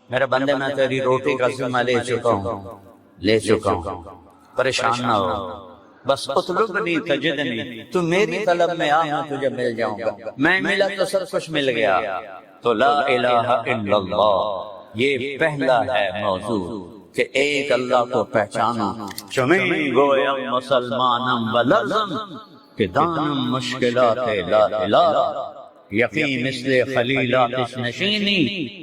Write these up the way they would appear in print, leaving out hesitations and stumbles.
میرے بندے میں تیری روٹی کا ذمہ لے چکا ہوں، پریشان نہ ہو، بس اطلبنی تجدنی، تو میری طلب میں آ، میں تجھے مل جاؤں گا، میں ملا تو سب کچھ مل گیا۔ تو لا الہ الا اللہ، یہ پہلا ہے موضوع کہ ایک اللہ کو پہچانو، چمیں گویا مسلمانم و لرزم، کہ دانم مشکلات لا الہ، یقین مثل خلیلات نشینی،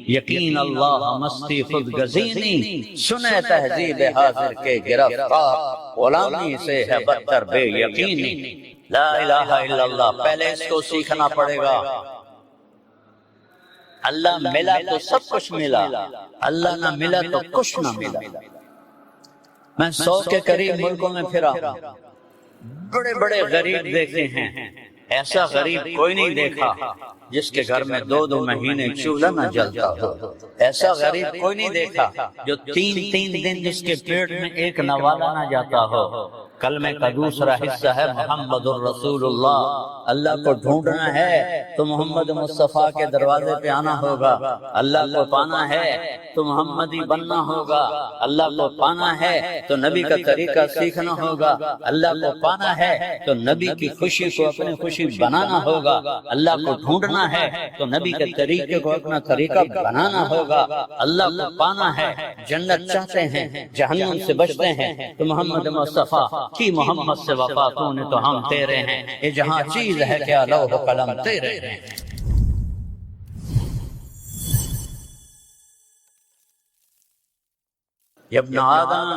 یقین اللہ مستی خود گزینی، سنے تہذیب حاضر کے گرفتار، غلامی سے ہے بدتر بے یقینی۔ لا الہ الا اللہ، پہلے اس کو سیکھنا پڑے گا۔ اللہ ملا تو سب کچھ ملا، اللہ نہ ملا تو کچھ نہ ملا۔ میں 100 کے قریب ملکوں میں پھرا، بڑے بڑے غریب دیکھے ہیں، ایسا غریب کوئی نہیں دیکھا جس کے گھر میں 2 مہینے چولہا نہ جلتا ہو، ایسا غریب کوئی نہیں دیکھا جو 3 دن جس کے پیٹ میں ایک نوالا نہ جاتا ہو۔ کلمے کا دوسرا حصہ ہے محمد الرسول اللہ، اللہ کو ڈھونڈنا ہے تو محمد مصطفیٰ کے دروازے پہ آنا ہوگا، اللہ کو پانا ہے تو محمدی بننا ہوگا، اللہ کو پانا ہے تو نبی کا طریقہ سیکھنا ہوگا، اللہ کو پانا ہے تو نبی کی خوشی کو اپنی خوشی بنانا ہوگا، اللہ کو ڈھونڈنا ہے تو نبی کے طریقے کو اپنا طریقہ بنانا ہوگا، اللہ کو پانا ہے، جنت چاہتے ہیں، جہنم سے بچتے ہیں تو محمد مصطفیٰ کی محمد سے وفا تو نے تو ہم تیرے ہیں، یہ جہاں چیز ہے کیا لوح و قلم تیرے ہیں۔ یا ابن آدم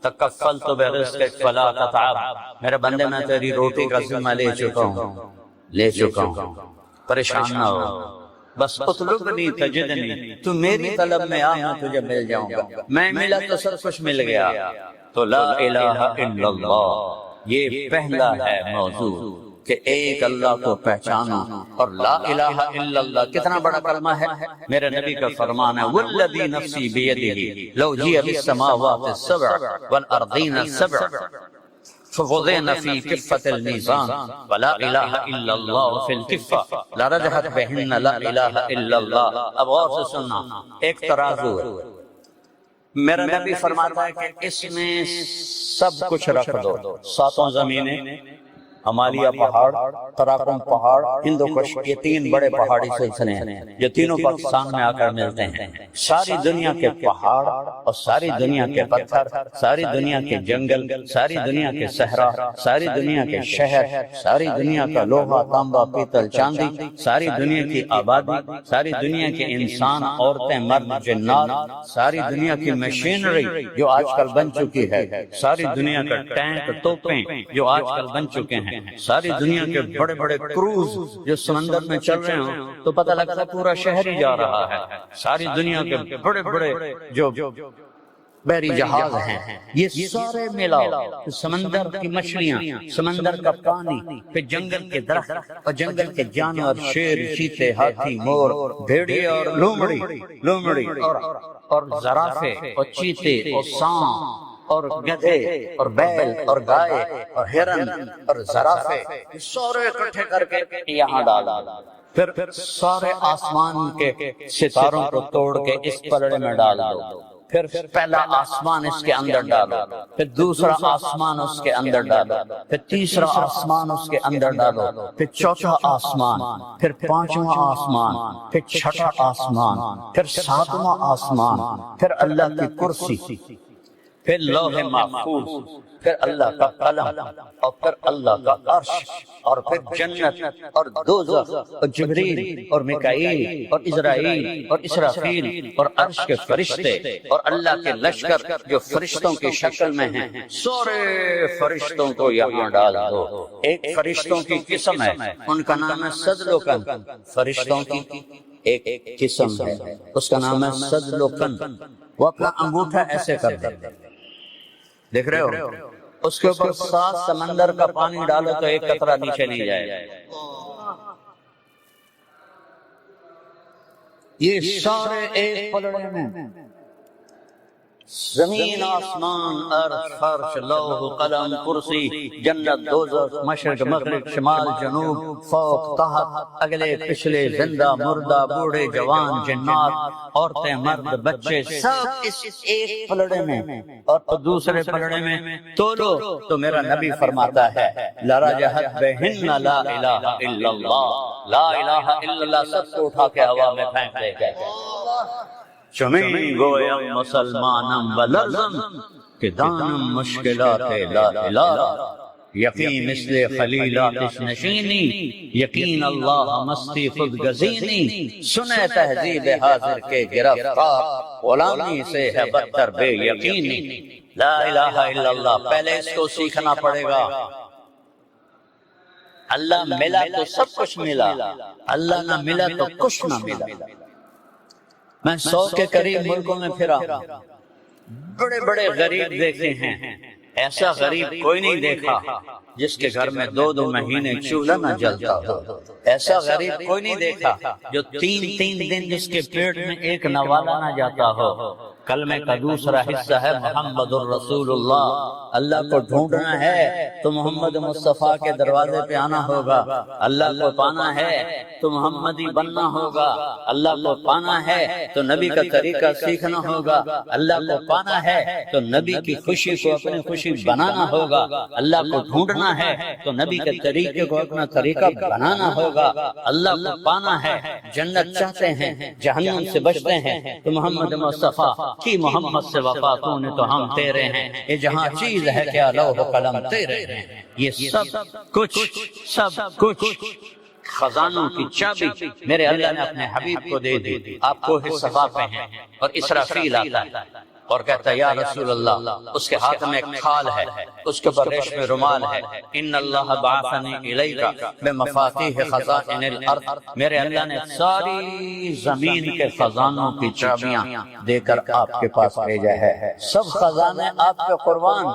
تکفلت برزقک فلا تتعب، میرے بندے میں تیری روٹی کا ذمہ لے چکا ہوں، پریشان نہ ہو، بس اطلبنی تجدنی، تو میری طلب میں آ، میں تجھے مل جاؤں گا، میں ملا تو سب کچھ مل گیا۔ تو لا الہ الا اللہ، یہ پہلا ہے موضوع کہ ایک اللہ کو پہچانو، اور لا الہ الا اللہ کتنا بڑا کلمہ ہے۔ میرے نبی کا فرمان ہے والذی نفسی بیدہ لو جیء بالسماوات السبع والارضین السبع فوضعن فی کفۃ المیزان ولا الہ الا اللہ فی الکفۃ لرجحت بہن لا الہ الا اللہ۔ اب غور سے سننا، ایک ترازو ہے، میرا نبی فرماتا ہے کہ اس میں سب کچھ رکھ دو، 7 زمینیں، ہمالیہ پہاڑ، قراقرم پہاڑ، ہندو کش، یہ 3 بڑے پہاڑی سلسلے ہیں جو تینوں پاکستان میں آ کر ملتے ہیں۔ ساری دنیا کے پہاڑ اور ساری دنیا کے پتھر، ساری دنیا کے جنگل، ساری دنیا کے صحرا، ساری دنیا کے شہر، ساری دنیا کا لوہا، تانبا، پیتل، چاندی، ساری دنیا کی آبادی، ساری دنیا کے انسان، عورتیں، مرد، جنات، ساری دنیا کی مشینری جو آج کل بن چکی ہے، ساری دنیا کا ٹینک، توپیں جو آج کل بن چکے ہیں، ساری دنیا کے بڑے بڑے کروز جو سمندر میں چل رہے ہوں تو پتہ لگتا ہے پورا شہر ہی جا رہا ہے، ساری دنیا کے بڑے بڑے جو بحری جہاز ہیں، یہ سارے ملاؤ، سمندر کی مچھلیاں، سمندر کا پانی، پھر جنگل کے درخت اور جنگل کے جانور، شیر، چیتے، ہاتھی، مور، بھیڑیے اور لومڑی اور زرافے اور چیتے اور سانپ اور گدھے اور بیل اور گائے اور ہرن اور زرافے، سارے اکٹھے کر کے یہاں ڈالا، پھر سارے آسمان کے ستاروں کو توڑ کے اس پلڑے میں ڈال دو، پھر پہلا آسمان اس کے اندر ڈالو، پھر دوسرا آسمان اس کے اندر ڈالو، پھر تیسرا آسمان اس کے اندر ڈالو، پھر چوتھا آسمان، پھر 5واں آسمان، پھر 6واں آسمان، پھر 7واں آسمان، پھر اللہ کی کرسی، پھر لوح محفوظ، پھر اللہ کا قلم، اور پھر اللہ کا عرش، اور پھر جنت اور دوزخ اور جبریل اور میکائیل اور اسرائیل اور اسرافیل اور عرش کے فرشتے اور اللہ کے لشکر جو فرشتوں کی شکل میں ہیں، سارے فرشتوں کو یہاں ڈال دو۔ ایک فرشتوں کی قسم ہے، ان کا نام ہے صدلوکن، فرشتوں کی ایک قسم ہے، اس کا نام ہے صدلوکن۔ وہ اپنا انگوٹھا ایسے کر دے، دیکھ رہے ہو، اس کے اوپر 7 سمندر کا پانی ڈالو تو ایک قطرہ نیچے نہیں جائے۔ یہ سارے ایک پلڑے میں زمین آسمان عرش فرش لوح قلم کرسی جنت دوزخ مشرق مغرب شمال جنوب فوق تحت اگلے پچھلے زندہ مردہ بوڑھے جوان جنات عورتیں مرد بچے سب اس ایک پلڑے میں اور دوسرے پلڑے میں تولو تو میرا نبی فرماتا ہے لرجحت بہن لا الہ الا اللہ، لا الہ الا اللہ سب کو اٹھا کے ہوا میں پھینک دے گا۔ چمیں گویم مسلمانم و لرزم کہ دانم مشکلات لا الہ، یقین مثل خلیلاتش نشینی یقین اللہ مستی خود گزینی، سنے تہذیب حاضر کے گرفتار غلامی سے ہے بدتر بے یقینی۔ لا الہ الا اللہ پہلے اس کو سیکھنا پڑے گا۔ اللہ ملا تو سب کچھ ملا، اللہ نہ ملا تو کچھ نہ ملا۔ میں 100 کے قریب ملکوں میں پھرا، بڑے بڑے غریب دیکھے ہیں، ایسا غریب کوئی نہیں دیکھا جس کے گھر میں 2 مہینے چولہا نہ جلتا ہو، ایسا غریب کوئی نہیں دیکھا جو 3 دن جس کے پیٹ میں ایک نوالا نہ جاتا ہو۔ کلمے کا دوسرا حصہ ہے محمد الرسول اللہ۔ اللہ کو ڈھونڈنا ہے تو محمد مصطفیٰ کے دروازے پہ آنا ہوگا، اللہ کو پانا ہے تو محمدی بننا ہوگا، اللہ کو پانا ہے تو نبی کا طریقہ سیکھنا ہوگا، اللہ کو پانا ہے تو نبی کی خوشی کو اپنی خوشی بنانا ہوگا، اللہ کو ڈھونڈنا ہے تو نبی کے طریقے کو اپنا طریقہ بنانا ہوگا، اللہ کو پانا ہے جنت چاہتے ہیں جہنم سے بچتے ہیں تو محمد مصطفیٰ کی محمد سے وفا تو نے تو ہم تیرے ہیں، یہ جہاں چیز ہے کیا لوح قلم تیرے ہیں، یہ سب کچھ خزانوں کی چابی میرے اللہ نے اپنے حبیب کو دے دی۔ آپ کو صفا پہ ہیں اور اسرافیل آتا ہے اور کہتا ہے یا رسول اللہ، اس کے ہاتھ میں ایک کھال ہے، اس کے اوپر ریشم رومال ہے، ان اللہ بعثنی الیک بمفاتیح خزائن الارض، میرے اللہ نے ساری زمین کے خزانوں کی چابیاں دے کر آپ کے پاس بھیجا ہے، سب خزانے آپ کے قربان۔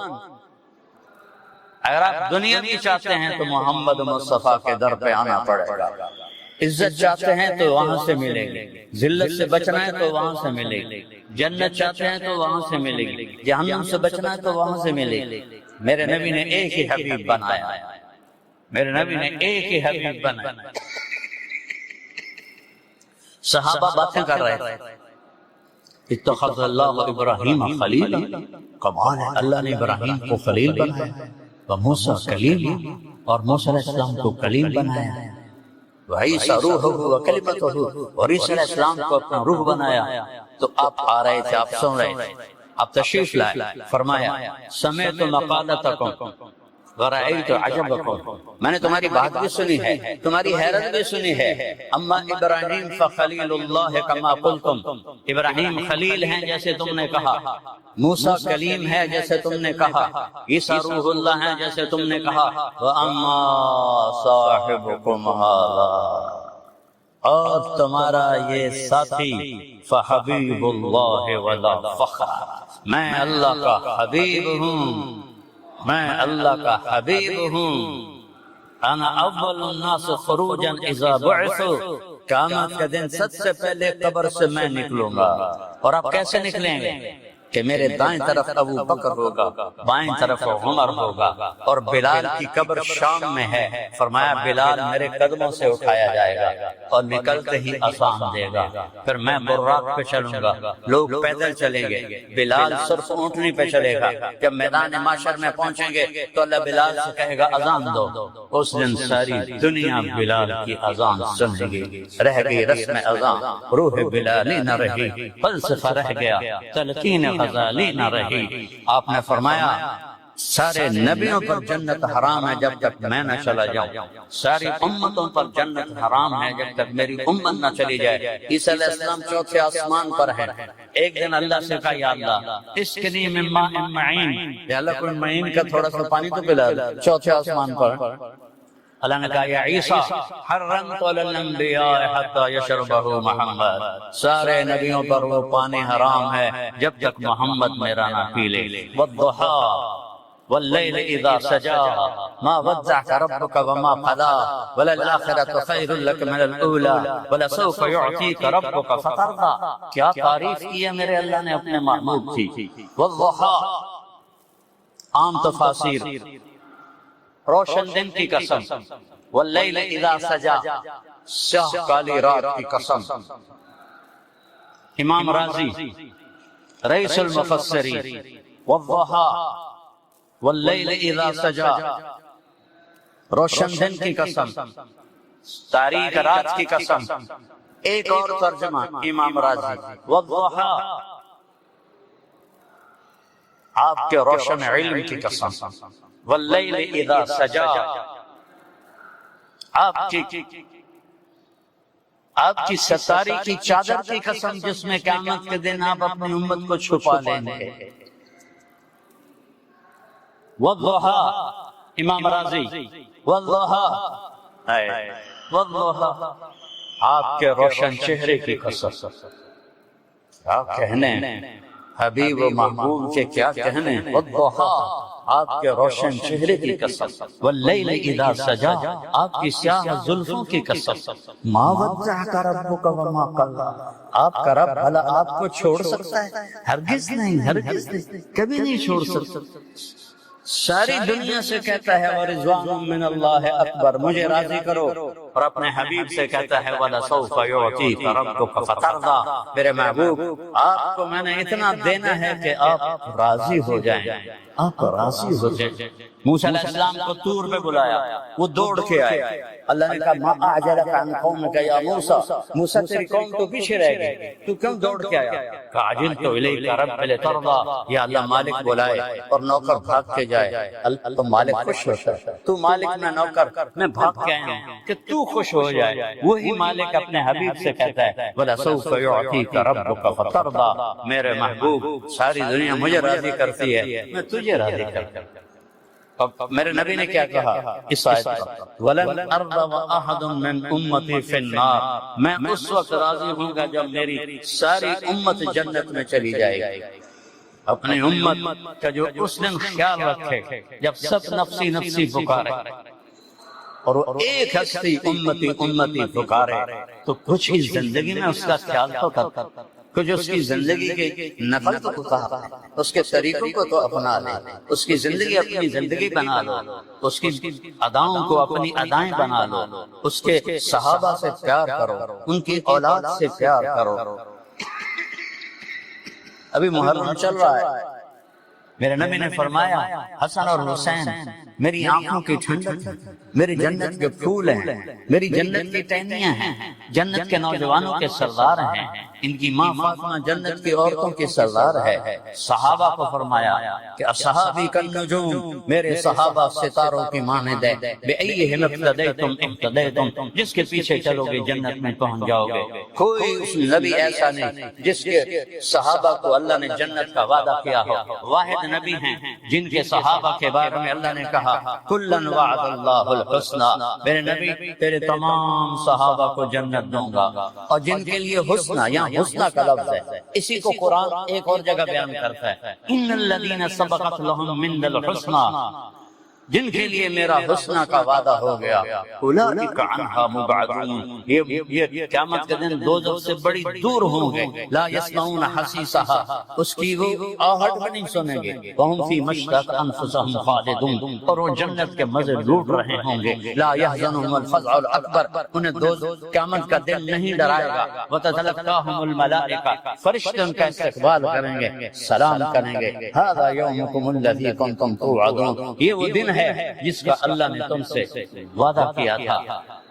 اگر آپ دنیا بھی چاہتے ہیں تو محمد مصطفیٰ کے در پہ آنا پڑے گا، عزت چاہتے ہیں تو وہاں سے ملے گی، ذلت سے بچنا ہے تو وہاں سے ملے گی، جنت چاہتے ہیں تو وہاں سے ملے گی، جہنم سے بچنا ہے تو وہاں سے ملے گی۔ میرے نبی نے ایک ہی حبیب بنایا، میرے نبی نے ایک ہی حبیب بنایا۔ صحابہ باتیں کر رہے تھے، اتخذ اللہ ابراہیم خلیلا، کمال ہے اللہ نے ابراہیم کو خلیل بنایا، وموسیٰ کلیم، اور موسیٰ علیہ السلام کو کلیم بنایا، وعیسیٰ روحہ وکلمتہ، اور عیسیٰ علیہ السلام کو اپنا روح بنایا۔ تو آپ آ رہے تھے، آپ سن رہے تھے، آپ تشریف لائے، فرمایا سمعت مقالتکم ورأیت عجبکم، میں نے تمہاری بات بھی سنی ہے، تمہاری حیرت بھی سنی ہے، اما ابراہیم فخلیل اللہ کما قلتم، ابراہیم خلیل ہیں جیسے تم نے کہا، موسیٰ کلیم ہے جیسے تم نے کہا، عیسیٰ روح اللہ ہے جیسے تم نے کہا، وَأَمَّا صَاحِبُكُمْ هَذَا، اور تمہارا یہ ساتھی فحبیب اللہ ولا فخر، میں اللہ کا حبیب ہوں، میں اللہ کا حبیب ہوں، انا اول الناس خروجا اذا بعثوا، قیامت کے دن سب سے پہلے قبر سے میں نکلوں گا، اور آپ کیسے نکلیں گے کہ میرے دائیں طرف ابو بکر ہوگا، بائیں طرف عمر ہوگا، اور بلال کی قبر شام میں ہے، فرمایا بلال میرے قدموں سے اٹھایا جائے گا اور نکلتے ہی اذان دے گا، پھر میں براق پہ چلوں گا، لوگ پیدل چلیں گے، بلال صرف اونٹنی پہ چلے گا، جب میدان محشر میں پہنچیں گے تو اللہ بلال سے کہے گا اذان دو، اس دن ساری دنیا بلال کی اذان سنے گی، رہ گئی رسم اذان، روح بلالی نہ رہی، فلسفہ رہ گیا، تلقین غزالی نہ رہی۔ آپ نے فرمایا سارے نبیوں پر جنت حرام ہے جب تک میں نہ چلا جاؤں، ساری امتوں پر جنت حرام ہے جب تک میری امت نہ چلی جائے۔ عیسیٰ علیہ السلام چوتھے آسمان پر ہے، ایک دن اللہ سے کہا یا اللہ اسقنی من ماء معین، یا اللہ کوئی معین کا تھوڑا سا پانی تو پلا دے، چوتھے آسمان پر اللہ نے کہا یا عیسیٰ حرمت علی الانبیاء حتی یشربہ محمد، سارے نبیوں پر وہ پانی حرام ہے جب تک محمد میرا نہ پی لے۔ والضحیٰ، واللیل اذا سجا ما ودعك ربك وما قلا وللآخرة خیر لك من الاولى ولسوف يعطيك ربك فترضى. کیا تعریف کی ہے میرے اللہ نے اپنے محبوب کی. والضحى عام تفاسیر روشن دن کی قسم، واللیل اذا سجا سیاہ کالی رات کی قسم. امام راضی رئیس المفسرین والضحى واللیل اذا سجا روشن دن کی قسم، تاریک رات کی قسم. ایک اور ترجمہ امام راضی والضحى آپ کے روشن علم کی قسم، واللیل اذا سجا آپ کی ستاری کی چادر کی قسم جس میں قیامت کے دن آپ اپنی امت کو چھپا لیں گے. والضحى امام راضی والضحى والضحى آپ کے روشن چہرے کی قسم. کیا کہنے حبیب و محبوب کے، کیا کہنے. والضحى آپ کے روشن چہرے کی قسم، واللیل اذا سجا آپ کی سیاہ زلفوں کی قسم. ما ودعک ربک وما قلا آپ کا رب بھلا آپ کو چھوڑ سکتا ہے؟ ہرگز نہیں، ہرگز نہیں، کبھی نہیں چھوڑ سکتا. ساری دنیا سے کہتا ہے ورضوان من اللہ اکبر، مجھے راضی کرو، اور اپنے حبیب سے کہتا ہے وَلَسَوْفَ يُعْطِيكَ رَبُّكَ فَتَرْضَىٰ میرے محبوب آپ کو میں نے اتنا دینا ہے کہ آپ راضی ہو جائیں، آپ راضی ہو جائیں. موسیٰ علیہ السلام کو طور پہ بلایا، وہ دوڑ کے آئے. اللہ نے کہا ما اعجلک عن قومک یا موسیٰ، موسیٰ تیری قوم تو پیچھے رہ گئی، تو کیوں دوڑ کے آیا؟ عجلت الیک رب لترضیٰ، یا اللہ مالک بلائے اور نوکر بھاگ کے جائے. تو مالک خوش ہوتا ہے، تو مالک میں نوکر میں بھاگ کے آیا ہوں کہ تو خوش ہو جائے. وہی مالک اپنے حبیب سے کہتا ہے وَلَسَوْفَ يُعْطِيكَ رَبُّكَ فَتَرْضَىٰ میرے محبوب ساری دنیا مجھے راضی کرتی ہے، میں تجھے راضی کرتا ہوں. میرے نبی نے کیا کہا اس آیت پر؟ وَلَنْ أَرْضَ وَأَحَدٌ مِّنْ أُمَّتِي فِي النَّارِ میں اس وقت راضی ہوں گا جب میری ساری امت جنت میں چلی جائے گی. اپنی امت کا جو اس دن خیال رکھے جب سب نفسی نفسی پکارے اور ایک ہستی امتی امتی پکارے تو کچھ ہی زندگی میں اس کا خیال تو کرتا، کچھ اس کی زندگی کے نقل تو اتار، اس کے طریقوں کو تو اپنا لے، اس کی زندگی اپنی زندگی بنا لو، اس کی اداؤں کو اپنی ادائیں بنا لو، اس کے صحابہ سے پیار کرو، ان کی اولاد سے پیار کرو. ابھی محرم چل رہا ہے، میرے نبی نے فرمایا حسن اور حسین میری آنکھوں کی ٹھنڈک ہے، میری جنت کے پھول ہیں، میری جنت کی ٹہنیاں ہیں، جنت کے نوجوانوں کے سردار ہیں، ان کی ماں فاطمہ جنت کی عورتوں کے سردار ہے. صحابہ کو فرمایا کہ اصحابی کالنجوم میرے صحابہ ستاروں کی مانند ہے، بِأَيِّهِمْ اقْتَدَيْتُمْ اقْتَدَيْتُمْ جس کے پیچھے چلو گے جنت میں پہنچ جاؤ گے. کوئی اس نبی ایسا نہیں جس کے صحابہ کو اللہ نے جنت کا وعدہ کیا ہو. واحد نبی ہیں جن کے صحابہ کے بارے میں اللہ نے کہا کلن وعد اللہ الحسنى میرے نبی تیرے تمام صحابہ کو جنت دوں گا. اور جن کے لیے حسنى یہاں حسنى کا لفظ ہے، اسی کو قرآن ایک اور جگہ بیان کرتا ہے ان الذین سبقت لهم من الحسنى جن کے لیے میرا حسنہ کا وعدہ ہو گیا اولئک عنہا مبعدون یہ قیامت کے دن دوزخ سے بڑی دور ہوں گے. لا یسمعون حسیسہا اس کی وہ آہٹ بھی نہیں سنیں گے. وہم فی مشتاق انفسہم خالدون اور وہ جنت کے مزے لوٹ رہے ہوں گے. لا یحزنہم الفزع الاکبر انہیں قیامت کا دن نہیں ڈرائے گا. وتتلقاہم الملائکہ فرشتے ان کا استقبال کریں گے، سلام کریں گے. ھذا یومکم الذی کنتم توعدون یہ وہ دن ہے جس کا اللہ نے تم سے وعدہ کیا تھا.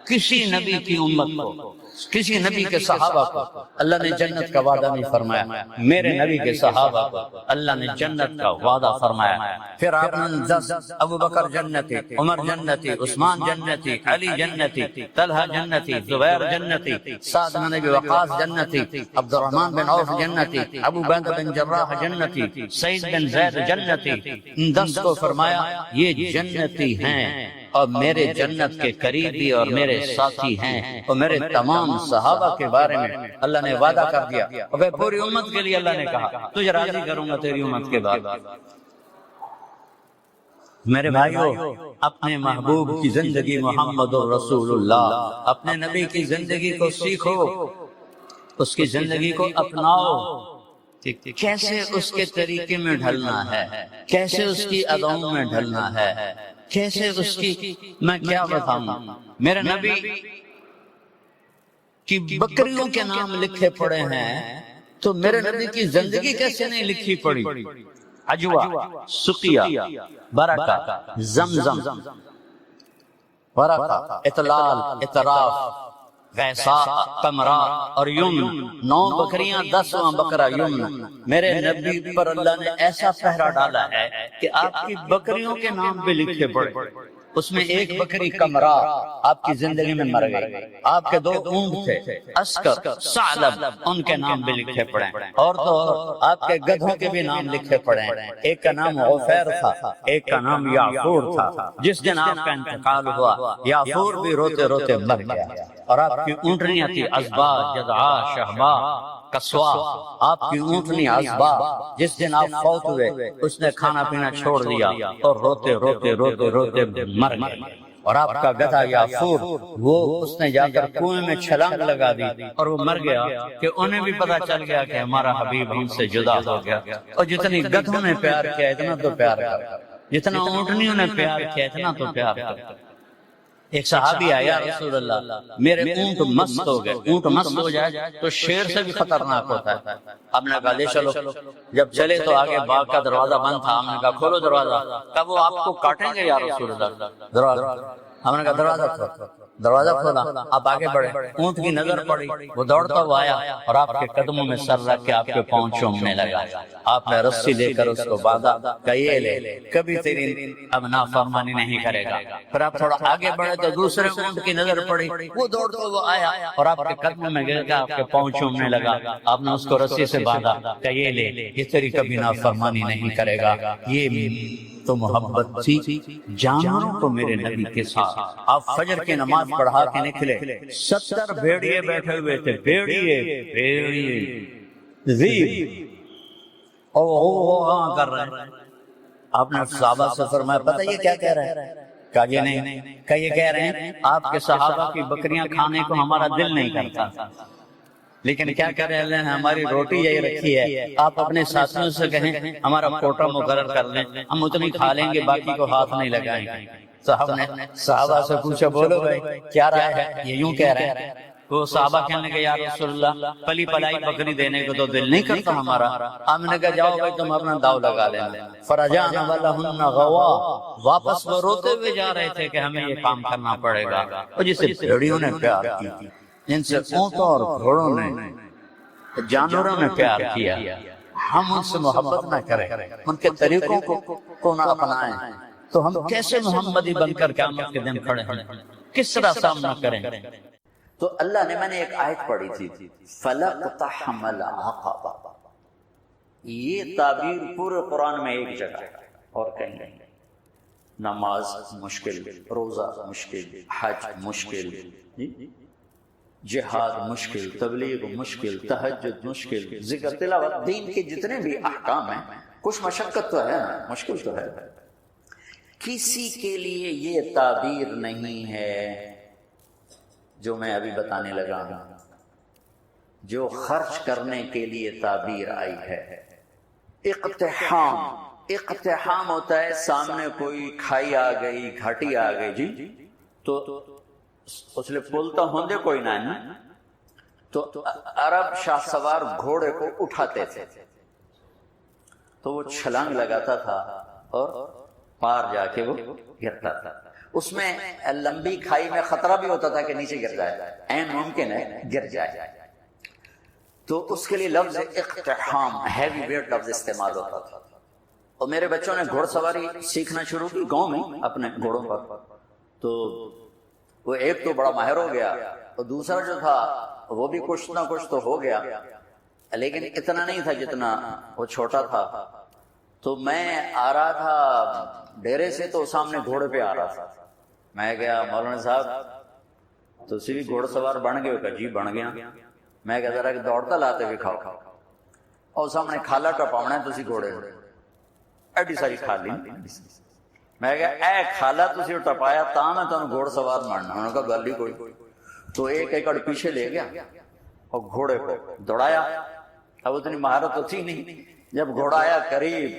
کسی نبی کی امت کو، کسی نبی کے صحابہ کو اللہ نے جنت کا وعدہ نہیں فرمایا، میرے نبی کے صحابہ کو اللہ نے جنت کا وعدہ فرمایا. پھر آپ نے 10 ابو بکر جنتی، عمر جنتی، عثمان جنتی، علی جنتی، طلحہ جنتی، زبیر جنتی، سعد بن ابی وقاص جنتی، عبد الرحمن بن عوف جنتی، ابو عبیدہ بن جراح جنتی، سعید بن زید جنتی. ان 10 کو فرمایا یہ جنتی ہیں اور میرے جنت کے قریبی اور میرے ساتھی ہیں. اور میرے تمام صحابہ کے بارے میں اللہ نے وعدہ کر دیا اور پھر پوری امت کے لیے اللہ نے کہا تجھے راضی کروں گا تیری امت کے بعد. میرے بھائیوں، اپنے محبوب کی زندگی محمد الرسول اللہ، اپنے نبی کی زندگی کو سیکھو، اس کی زندگی کو اپناؤ کہ کیسے اس کے طریقے میں ڈھلنا ہے، کیسے اس کی اداؤں میں ڈھلنا ہے، کیسے اس کی، میں کیا بتاؤں، میرے نبی کی بکریوں کے نام لکھے پڑے ہیں تو میرے نبی کی زندگی کیسے نہیں لکھی پڑی؟ عجوہ، سقیہ، برکہ، زمزم، برکہ، اطلال، اطراف، غیسا، قمرا اور یمن، 9 بکریاں، 10واں بکرا یمن۔ میرے نبی پر اللہ نے ایسا پہرا ڈالا ہے کہ آپ کی بکریوں کے نام بھی لکھے پڑے۔ اس میں ایک بکری قمرا آپ کی زندگی میں مر گئی، آپ کے 2 اونٹ تھے، اسکر، ثعلب، ان کے نام بھی لکھے پڑے، اور تو اور آپ کے گدھوں کے بھی نام لکھے پڑے، ایک کا نام غفیر تھا، ایک کا نام یافور تھا۔ جس دن آپ کا انتقال ہوا یافور بھی روتے روتے مر گیا، اور آپ کی اونٹنیاں تھی عزبا، جدعا، شہبا، کسوا، آپ کی اونٹنی عزبا، جس دن آپ فوت ہوئے اس نے کھانا پینا چھوڑ دیا اور روتے روتے روتے روتے مر گئے، اور آپ کا گدھا یافور، وہ اس نے جا کر کنویں میں چھلانگ لگا دی اور وہ مر گیا کہ انہیں بھی پتا چل گیا کہ ہمارا حبیب ہم سے جدا ہو گیا۔ اور جتنی گدھوں نے پیار کیا اتنا تو پیار کر، جتنا اونٹنیوں نے پیار کیا اتنا تو پیار کر۔ ایک صحابی آیا، یا رسول اللہ میرے اونٹ مست ہو گئے۔ اونٹ مست ہو جائے تو شیر سے بھی خطرناک ہوتا ہے۔ آپ نے کہا لے چلو، جب چلے تو آگے باغ کا دروازہ بند تھا، ہم نے کہا کھولو دروازہ، کب وہ آپ کو کاٹیں گے یا رسول اللہ؟ دروازہ، ہم نے کہا دروازہ کھولو، دروازہ کھولا، آپ آگے بڑھے، اونٹ کی نظر پڑی، وہ دوڑتا ہوا آیا اور آپ کے قدموں میں سر رکھ کے آپ کے پاؤں چومنے لگا۔ آپ نے رسی لے کر اس کو باندھا کہ یہ لے، کبھی تیری اب نافرمانی نہیں کرے گا۔ پھر آپ تھوڑا آگے بڑھے تو دوسرے اونٹ کی نظر پڑی، وہ دوڑتا ہوا آیا اور آپ کے قدموں میں گر کے آپ کے پاؤں چومنے لگا۔ آپ نے اس کو رسی سے باندھا کہ یہ لے، یہ تیری کبھی نافرمانی نہیں کرے گا۔ یہ تو محبت تھی جانوروں کو میرے نبی کے ساتھ۔ آپ فجر کی نماز پڑھا کے نکلے، 70 بھیڑیے بیٹھے ہوئے تھے، بھیڑیے ذیب، اور وہ کر رہے ہیں۔ آپ نے صحابہ سے فرمایا پتہ یہ کیا کہہ رہے ہیں؟ کہا یہ نہیں، کہ یہ کہہ رہے ہیں آپ کے صحابہ کی بکریاں کھانے کو ہمارا دل نہیں کرتا، لیکن کیا کریں اللہ نے ہماری روٹی یہی رکھی ہے، آپ اپنے ساتھیوں سے کہیں ہمارا کوٹا مقرر کر لیں، ہم اتنی کھا لیں گے، باقی کو ہاتھ نہیں لگائیں گے۔ صاحب نے صحابہ سے پوچھا بولو بھائی کیا رائے ہے؟ یہ یوں کہہ رہے ہیں۔ وہ صحابہ کہنے لگے یا رسول اللہ پلی پلائی بکری دینے کو تو دل نہیں کرتا ہمارا۔ ہم نے کہا جاؤ بھائی تم اپنا داؤ لگا لیں۔ فرجعنا ولہن غوا، واپس وہ روتے ہوئے جا رہے تھے کہ ہمیں یہ کام کرنا پڑے گا۔ اور جسے بھیڑیوں نے پیار کی، جن سے اونٹوں اور گھوڑوں نے، جانوروں نے پیار کیا، ہم ان سے محبت نہ کریں، ان کے طریقوں کو نہ اپنائیں تو ہم کیسے محمدی بن کر قیامت کے دن کھڑے ہیں، کس طرح سامنا کریں؟ تو اللہ نے، میں نے ایک آیت پڑھی تھی فَلَقْتَحَمَ الْعَقَبَةَ، یہ تعبیر پورے قرآن میں ایک جگہ اور کہیں نہیں۔ نماز مشکل، روزہ مشکل، حج مشکل، جہاد مشکل، تبلیغ مشکل، تہجد مشکل، ذکر تلاوت، دین کے جتنے بھی احکام ہیں کچھ مشقت تو ہے نا، مشکل تو ہے۔ کسی کے لیے یہ تعبیر نہیں ہے جو میں ابھی بتانے لگا ہوں، جو خرچ کرنے کے لیے تعبیر آئی ہے۔ اقتحام، اقتحام ہوتا ہے سامنے کوئی کھائی آ گئی، گھاٹی آ گئی، جی تو اس لئے پولتا ہوندے کوئی نہ ہے، تو عرب شاہ سوار گھوڑے کو اٹھاتے تھے تو وہ چھلانگ لگاتا تھا اور پار جا کے وہ گرتا تھا۔ اس میں لمبی کھائی میں خطرہ بھی ہوتا تھا کہ نیچے گر جائے، عین ممکن ہے گر جائے، تو اس کے لیے لفظ اقتحام، ہیوی ویٹ لفظ استعمال ہوتا تھا۔ اور میرے بچوں نے گھوڑ سواری سیکھنا شروع کی گاؤں میں اپنے گھوڑوں پر، تو وہ ایک تو بڑا ماہر ہو گیا اور دوسرا جو تھا وہ بھی کچھ نہ کچھ تو ہو گیا، لیکن اتنا نہیں تھا جتنا وہ چھوٹا تھا۔ تو میں آ رہا تھا ڈیرے سے تو سامنے گھوڑے پہ آ رہا تھا، میں گیا مولانا صاحب تو اسی بھی گھوڑ سوار بن گئے، کہ جی بن گیا۔ میں کہا ذرا کہ دوڑتا لاتے بھی کھاؤ، اور سامنے کھالا ٹپاؤنا ہے تو اسی گھوڑے ایڈی ساری کھا لی۔ میں کہا اے خالہ تسی ٹپایا تا میں تمہیں گھوڑ سوار مارنا. انہوں نے کہا گل ہی کوئی. تو ایک ایکڑ پیچھے لے گیا اور گھوڑے کو دوڑایا. اب اتنی مہارت تو تھی نہیں. جب گھوڑا آیا قریب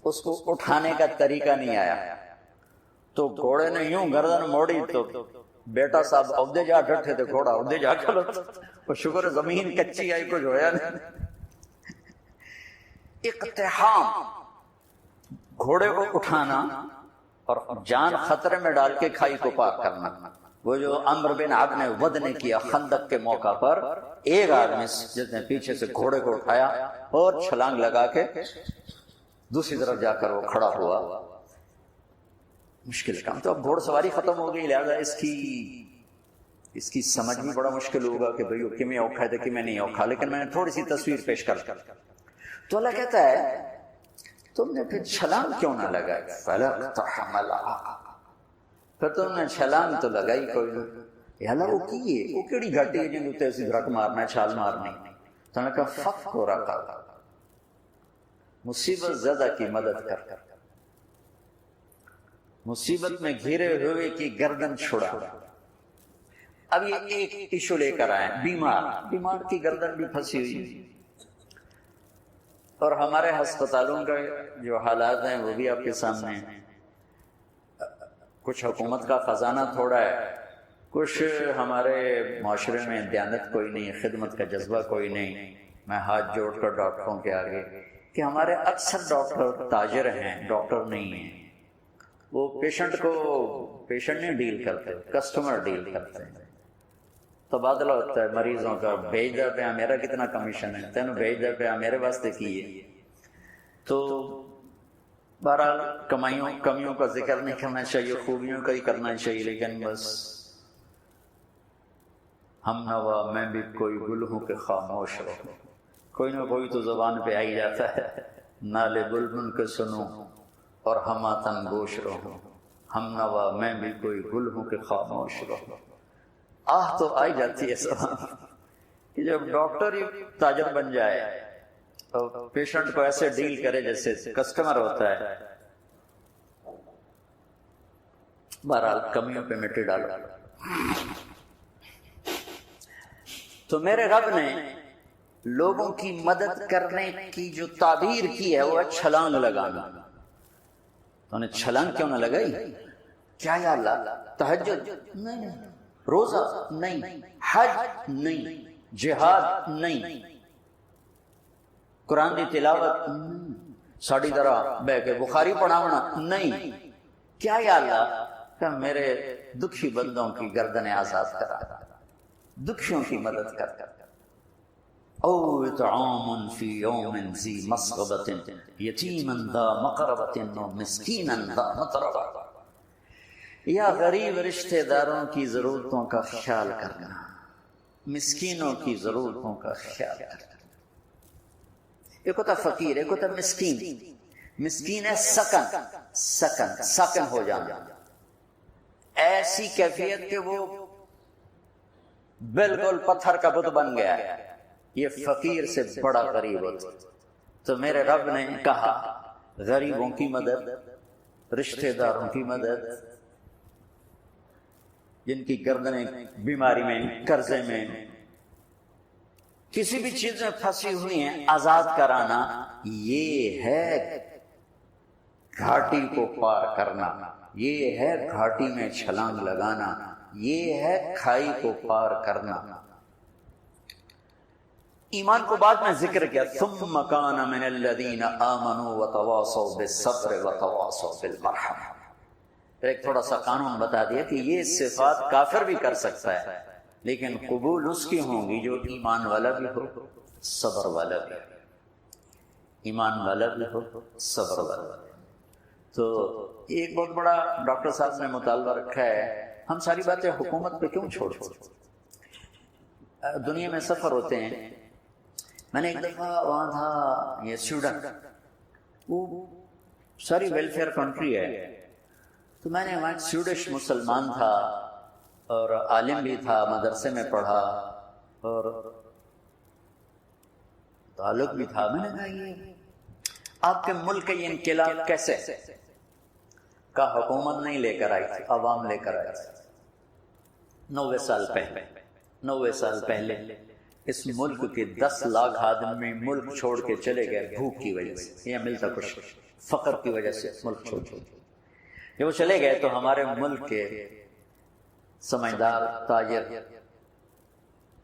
اس کو اٹھانے کا طریقہ نہیں آیا تو گھوڑے نے یوں گردن موڑی تو بیٹا صاحب عہدے جا ڈٹھے تھے, گھوڑا عہدے جا کھلوتا. اور شکر زمین کچی آئی, کچھ ہویا نہیں. اقتحام, گھوڑے کو اٹھانا اور جان خطرے میں ڈال کے کھائی کو پار کرنا. وہ جو عمرو بن عبد نے ود نے کیا خندق کے موقع پر, ایک آدمی جس نے پیچھے سے گھوڑے کو اٹھایا اور چھلانگ لگا کے دوسری طرف جا کر وہ کھڑا ہوا. مشکل کام. تو اب گھوڑ سواری ختم ہو گئی, لہذا اس کی سمجھ میں بڑا مشکل ہوگا کہ بھئی کہ میں اوکھا ہے کہ میں نہیں اوکھا. لیکن میں نے تھوڑی سی تصویر پیش کر. تو اللہ کہتا ہے تم نے پھر چھلانگ کیوں نہ لگائی؟ فَلَقْتَحَمَ الْعَقَبَ, پھر تم نے چھلانگ تو لگائی کوئی نہیں. یا اللہ وہ کی ہے, وہ کیڑی گھاٹی ہے جن اتنے اسی دھڑک مارنا ہے, چھال مارنی. تو انہوں نے کہا فَقْ رَقَبَ, مصیبت زدہ کی مدد کر. مصیبت میں گھرے ہوئے کی گردن چھڑا. اب یہ ایک ایشو لے کر آئے, بیمار کی گردن بھی پھنسی ہوئی. اور ہمارے ہسپتالوں کا جو حالات ہیں وہ بھی آپ کے سامنے ہیں. کچھ حکومت کا خزانہ تھوڑا ہے, کچھ ہمارے معاشرے میں دیانت کوئی نہیں, خدمت کا جذبہ کوئی نہیں. میں ہاتھ جوڑ کر ڈاکٹروں کے آگے کہ ہمارے اکثر ڈاکٹر تاجر ہیں, ڈاکٹر نہیں ہیں. وہ پیشنٹ نہیں ڈیل کرتے, کسٹمر ڈیل کرتے ہیں. تبادلہ ہوتا ہے مریضوں کا, بھیج دے پہ میرا کتنا کمیشن ہے, تینوں بھیج دے پہ میرے واسطے کیے. تو بہرحال کمیوں کا ذکر نہیں کرنا چاہیے, خوبیوں کا ہی کرنا چاہیے. لیکن بس ہم نوا میں بھی کوئی گل ہوں کہ خاموش رہو, کوئی نہ کوئی تو زبان پہ آئی جاتا ہے. نالے بلبل کے سنو اور ہماتن گوش رہو, ہم نوا میں بھی کوئی گل ہوں کہ خاموش رہو. آہ تو آئی جاتی ہے زبان کہ جب ڈاکٹر ہی تاجر بن جائے اور پیشنٹ کو ایسے ڈیل کرے جیسے کسٹمر ہوتا ہے. بہرحال کمیوں پہ مٹی ڈالو. تو میرے رب نے لوگوں کی مدد کرنے کی جو تعبیر کی ہے وہ ہے چھلانگ لگانا. تو نے چھلانگ کیوں نہ لگائی؟ کیا یا اللہ تہجد نہیں, روزہ نہیں, حج نہیں, جہاد نہیں, قرآن کی تلاوت نہیں, ساڑی طرح بہ کے بخاری پڑھاونا نہیں. کیا یا اللہ کہ میرے دکھی بندوں کی گردنیں آزاد کرا, دکھیوں کی مدد کر. او اطعام فی یوم ذی مسغبۃ یتیما ذا مقربۃ مسکینا ذا متربہ. یا غریب رشتہ داروں کی ضرورتوں کا خیال کرنا, مسکینوں کی ضرورتوں کا خیال کرنا. ایک ہوتا فقیر, ایک ہوتا مسکین. مسکین ہے سکن ہو جانا, ایسی کیفیت کہ وہ بالکل پتھر کا بت بن گیا ہے. یہ فقیر سے بڑا غریب ہوتا. تو میرے رب نے کہا غریبوں کی مدد, رشتہ داروں کی مدد, جن کی گردنیں بیماری میں, قرضے میں, کسی بھی چیز میں پھنسی ہوئی ہیں, آزاد کرانا. یہ ہے گھاٹی کو پار کرنا, یہ ہے گھاٹی میں چھلانگ لگانا, یہ ہے کھائی کو پار کرنا. ایمان کو بعد میں ذکر کیا, ثم کان من الذین آمنوا وتواصوا بالصبر وتواصوا بالمرحمہ. ایک تھوڑا سا قانون بتا دیا کہ یہ صفات کافر بھی کر سکتا ہے, لیکن قبول اس کی ہوں گی جو ایمان والا بھی ہو, صبر والا بھی ہو. ایمان والا بھی ہو, صبر والا بھی. تو ایک بہت بڑا ڈاکٹر صاحب نے مطالبہ رکھا ہے, ہم ساری باتیں حکومت پہ کیوں چھوڑتے؟ دنیا میں سفر ہوتے ہیں. میں نے ایک دفعہ وہاں تھا, یہ سویڈن, وہ ساری ویلفیئر کنٹری ہے. تو میں نے وہاں ایک سویڈش مسلمان تھا اور عالم بھی تھا, مدرسے میں پڑھا اور تعلق بھی تھا. میں نے کہا یہ آپ کے ملک کا یہ انقلاب کیسے؟ کا حکومت نہیں لے کر آئی تھی، عوام لے کر آئی تھی۔ 90 سال پہلے اس ملک کے 10 لاکھ آدمی ملک چھوڑ کے چلے گئے بھوک کی وجہ سے، یہ ملتا کچھ فقر کی وجہ سے ملک چھوڑ کے جب وہ چلے گئے تو ہمارے ملک کے سمجھدار، تاجر،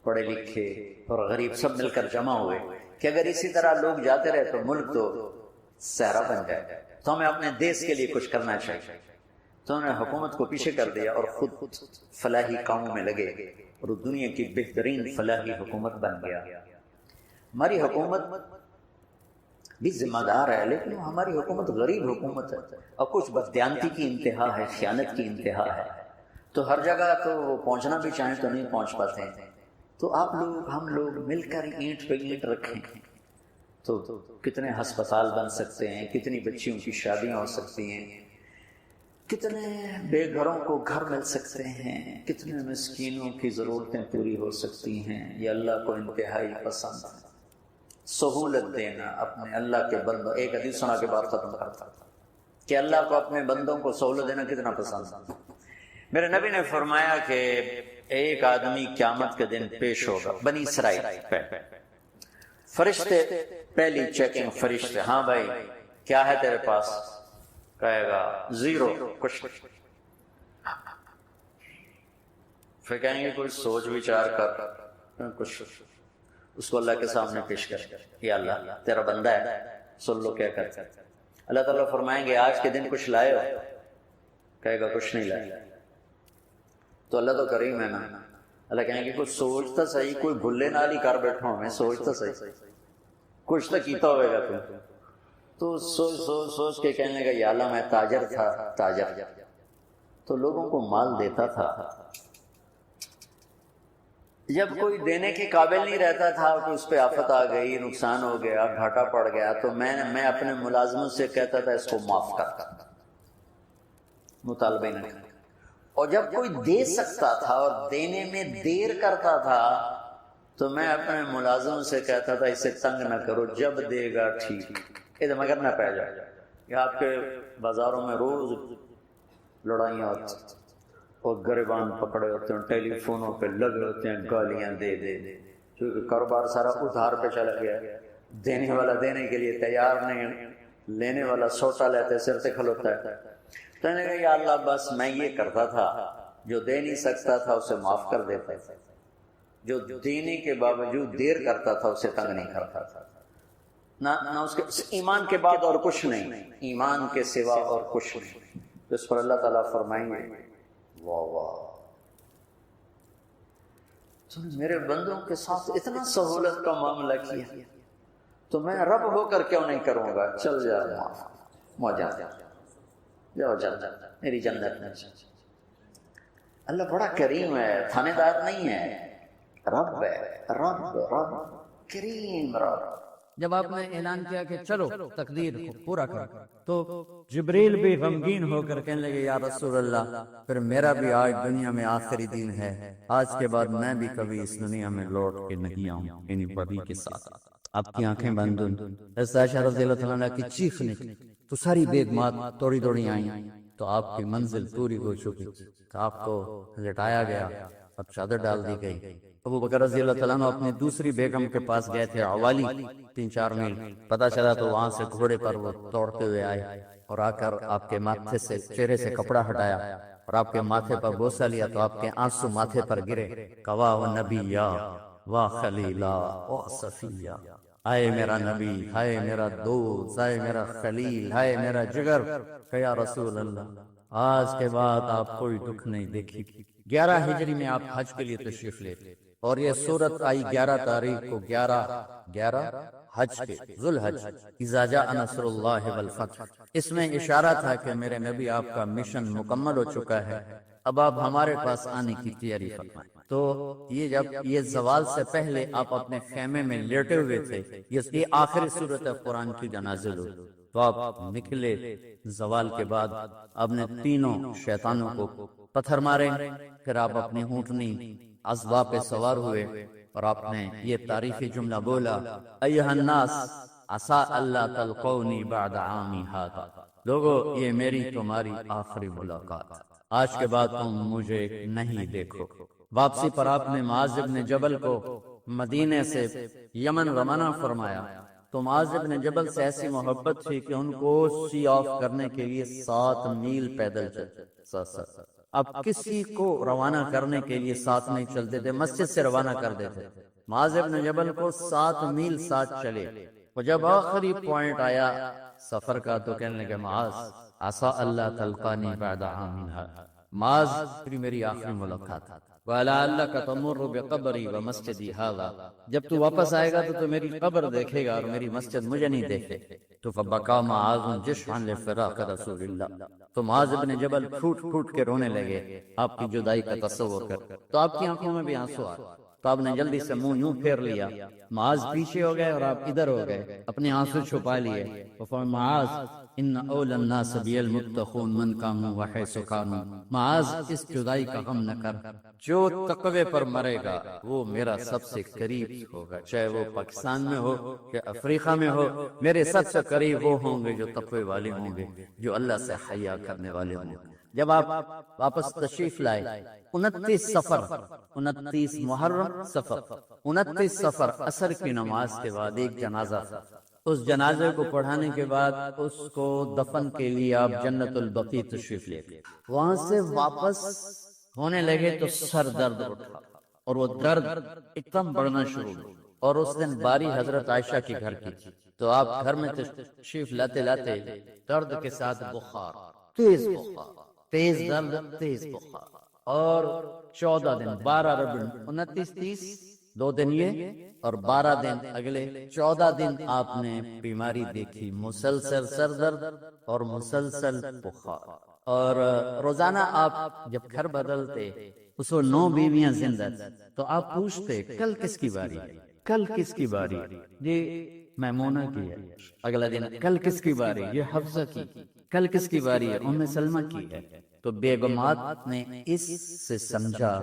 پڑھے لکھے اور غریب سب مل کر جمع ہوئے کہ اگر اسی طرح لوگ جاتے رہے تو ملک تو صحرا بن جائے، تو ہمیں اپنے دیش کے لیے کچھ کرنا چاہیے۔ تو انہوں نے حکومت کو پیچھے کر دیا اور خود فلاحی کاموں میں لگے اور دنیا کی بہترین فلاحی حکومت بن گیا۔ ہماری حکومت بھی ذمہ دار ہے، لیکن ہماری حکومت غریب حکومت ہے اور کچھ بددیانتی کی انتہا ہے، خیانت کی انتہا ہے، تو ہر جگہ تو وہ پہنچنا بھی چاہیں تو نہیں پہنچ پاتے ہیں۔ تو آپ لوگ، ہم لوگ مل کر اینٹ پہ اینٹ رکھیں تو کتنے ہسپتال بن سکتے ہیں، کتنی بچیوں کی شادیاں ہو سکتی ہیں، کتنے بے گھروں کو گھر مل سکتے ہیں، کتنے مسکینوں کی ضرورتیں پوری ہو سکتی ہیں۔ یہ اللہ کو انتہائی پسند ہے، سہولت دینا اپنے اللہ کے بندوں۔ ایک حدیث سنا کے بعد ختم کرتا تھا کہ اللہ کو اپنے بندوں کو سہولت دینا کتنا پسند ہے۔ میرے نبی نے فرمایا کہ ایک آدمی قیامت کے دن پیش ہوگا بنی اسرائیل پہ، فرشتے پہلی چیکنگ، فرشتے، ہاں بھائی کیا ہے تیرے پاس؟ کہے گا زیرو، کچھ۔ پھر کہیں گے کچھ سوچ وچار کر، کچھ اس کو اللہ کے سامنے پیش کر، یا اللہ تیرا بندہ ہے، سن لو کیا کر۔ اللہ تعالیٰ فرمائیں گے آج کے دن کچھ لائے ہو؟ کہے گا کچھ نہیں لائے۔ تو اللہ تو کریم ہے نا، اللہ کہیں گے کچھ سوچتا صحیح، کوئی بھلے نال ہی کر بیٹھا ہوں میں، سوچتا صحیح، کچھ تو کیتا ہوئے گا تم۔ تو سوچ سوچ سوچ کے کہنے لگا یا اللہ میں تاجر تھا، تاجر تو لوگوں کو مال دیتا تھا، جب کوئی دینے کے قابل نہیں رہتا تھا کہ اس پہ آفت آ گئی، نقصان ہو گیا، گھاٹا پڑ گیا، تو میں اپنے ملازموں سے کہتا تھا اس کو معاف کر، مطالبے نہ کر۔ اور جب کوئی دے سکتا تھا اور دینے میں دیر کرتا تھا تو میں اپنے ملازموں سے کہتا تھا اسے تنگ نہ کرو، جب دے گا ٹھیک، ادھر مگر نہ پہ جائے۔ کہ آپ کے بازاروں میں روز لڑائیاں ہوتی اور گریبان پکڑے ہوتے ہیں، ٹیلی فونوں پہ لگے ہوتے ہیں، گالیاں دے دے دے، کیونکہ کاروبار سارا ادھار پہ چلا گیا، دینے والا دینے کے لیے تیار نہیں، لینے والا سوٹا لیتے سر سے کھلوتا ہے۔ تو نے کہا یا اللہ بس میں یہ کرتا تھا، جو دے نہیں سکتا تھا اسے معاف کر دیتا تھا، جو دینے کے باوجود دیر کرتا تھا اسے تنگ نہیں کرتا تھا، نہ اس کے ایمان کے بعد اور کچھ نہیں، ایمان کے سوا اور کچھ نہیں۔ تو اس پر اللہ تعالیٰ فرمائیں گے واہ واہ تم نے میرے بندوں کے ساتھ اتنا سہولت کا معاملہ کیا، تو میں رب ہو کر کیوں نہیں کروں گا؟ چل جا موجا جاؤ جاؤ میری جنت میں۔ اللہ بڑا کریم ہے، تھانے دار نہیں ہے، رب ہے، رب رب کریم رب۔ جب آپ نے اعلان کیا کہ چلو تقدیر کو پورا کرو تو جبریل بھی غمگین ہو کر کہنے لگے یا رسول اللہ پھر میرا بھی آج دنیا میں آخری دن ہے، آج کے بعد میں بھی کبھی اس دنیا میں لوٹ کے نہیں آؤں، یعنی بری کے ساتھ۔ آپ کی آنکھیں بند حضرت عائشہ رضی اللہ تعالیٰ عنہ کی چیخ نکلی تو ساری بیگمات دوڑی دوڑی آئیں تو آپ کی منزل پوری ہو چکی، آپ کو لٹایا گیا، اب چادر ڈال دی گئی۔ ابو بکر رضی اللہ تعالیٰ عنہ اپنی دوسری بیگم کے پاس گئے تھے عوالی، 3-4 میل پتہ چلا تو وہاں سے گھوڑے پر وہ دوڑتے ہوئے آئے اور آ کر آپ کے ماتھے سے، چہرے سے کپڑا ہٹایا اور آپ کے ماتھے پر بوسہ لیا تو آپ کے آنسو ماتھے پر گرے۔ کوا و نبیا و خلیلا و صفیہ، آئے میرا نبی، ہائے میرا دوست، ہائے میرا خلیل، ہائے میرا جگر، کہ یا رسول اللہ آج کے بعد آپ کوئی دکھ نہیں دیکھی۔ 11 ہجری میں آپ حج کے لیے تشریف لے اور یہ سورت آئی 11 تاریخ کو، 11 حج کے ذوالحج، اذا جاء نصر اللہ والفتح۔ اس میں اشارہ تھا کہ میرے نبی آپ کا مشن مکمل ہو چکا ہے، اب آپ ہمارے پاس آنے کی تیاری فرمائیں۔ تو یہ جب یہ زوال سے پہلے آپ اپنے خیمے میں لیٹے ہوئے تھے، یہ آخری صورت قرآن کی جو نازل ہوئی، تو آپ نکلے زوال کے بعد، آپ نے تینوں شیطانوں کو پتھر مارے، پھر آپ اپنی اونٹنی ازوا پہ سوار ہوئے اور آپ نے یہ تاریخی جملہ بولا ایھا الناس عسى الا تلقونی بعد عامی ھذا، لوگو یہ میری تمہاری آخری ملاقات، آج کے بعد تم مجھے نہیں دیکھو۔ واپسی پر آپ نے معاذ بن جبل کو مدینے سے یمن روانہ فرمایا، تو معاذ بن جبل سے ایسی محبت تھی کہ ان کو سی آف کرنے کے لیے 7 میل پیدل چلتے۔ اب کسی کو روانہ کرنے کے لیے ساتھ نہیں چلتے تھے، مسجد سے روانہ کر دیتے۔ معاذ بن جبل کو 7 میل ساتھ چلے، اور جب آخری پوائنٹ آیا سفر کا تو کہنے لگے معاذ عسى اللہ تلقانی بعد عام هذا، معاذ میری آخری ملاقات، وَلَعَلَّكَ تَمُرُّ بِقَبْرِي وَمَسْجِدِي هَذَا، جب تو واپس آئے گا تو میری قبر دیکھے گا اور میری مسجد مجھے نہیں دیکھے۔ تو فَبَكَى مُعَاذٌ جِشْعًا لِفِرَاقِ رسول اللہ، تو معاذ بن جبل پھوٹ پھوٹ کے رونے لگے آپ کی جدائی کا تصور کر، تو آپ کی آنکھوں میں بھی آنسو آئے، تو آپ نے جلدی سے منہ یوں پھیر لیا، معاذ پیچھے ہو گئے اور آپ ادھر ہو گئے، اپنے آنسو چھپا لیے۔ وفرمایا معاذ ان اول الناس بی المتقون من کانوا وحیث کانوا، معاذ اس جدائی کا غم نہ کر، جو تقوی پر مرے گا وہ میرا سب سے قریب ہوگا، چاہے وہ پاکستان میں ہو یا افریقہ میں ہو، میرے سب سے قریب وہ ہوں گے جو تقوی والے ہوں گے، جو اللہ سے حیا کرنے والے ہوں گے۔ جب آپ واپس تشریف لائے 29 سفر، 29 محرم سفر، 29 سفر عصر کی نماز کے بعد ایک جنازہ تھا، اس جنازے کو پڑھانے کے بعد اس کو دفن کے لیے آپ جنت البقیع تشریف لے گئے۔ وہاں سے واپس ہونے لگے تو سر درد اٹھا، اور وہ درد ایک دم بڑھنا شروع ہوا، اور اس دن باری حضرت عائشہ کے گھر کی تھی، تو آپ گھر میں تشریف لاتے لاتے درد کے ساتھ بخار، تیز بخار، تیز درد، تیز بخار، اور 14 دن 12 ربیع 29 30 2 دن یہ اور 12 دن اگلے 14 دن آپ نے بیماری دیکھی، مسلسل سر درد اور مسلسل بخار، اور روزانہ آپ جب گھر بدلتے اس کو 9 بیویاں زندہ تھیں، تو آپ پوچھتے کل کس کی باری ہے، کل کس کی باری ہے، یہ میمونہ کی ہے، اگلا دن کل کس کی باری، یہ حفصہ کی، کل کس کی باری ہے، ام سلمہ کی ہے۔ تو بیگمات نے اس سے سمجھا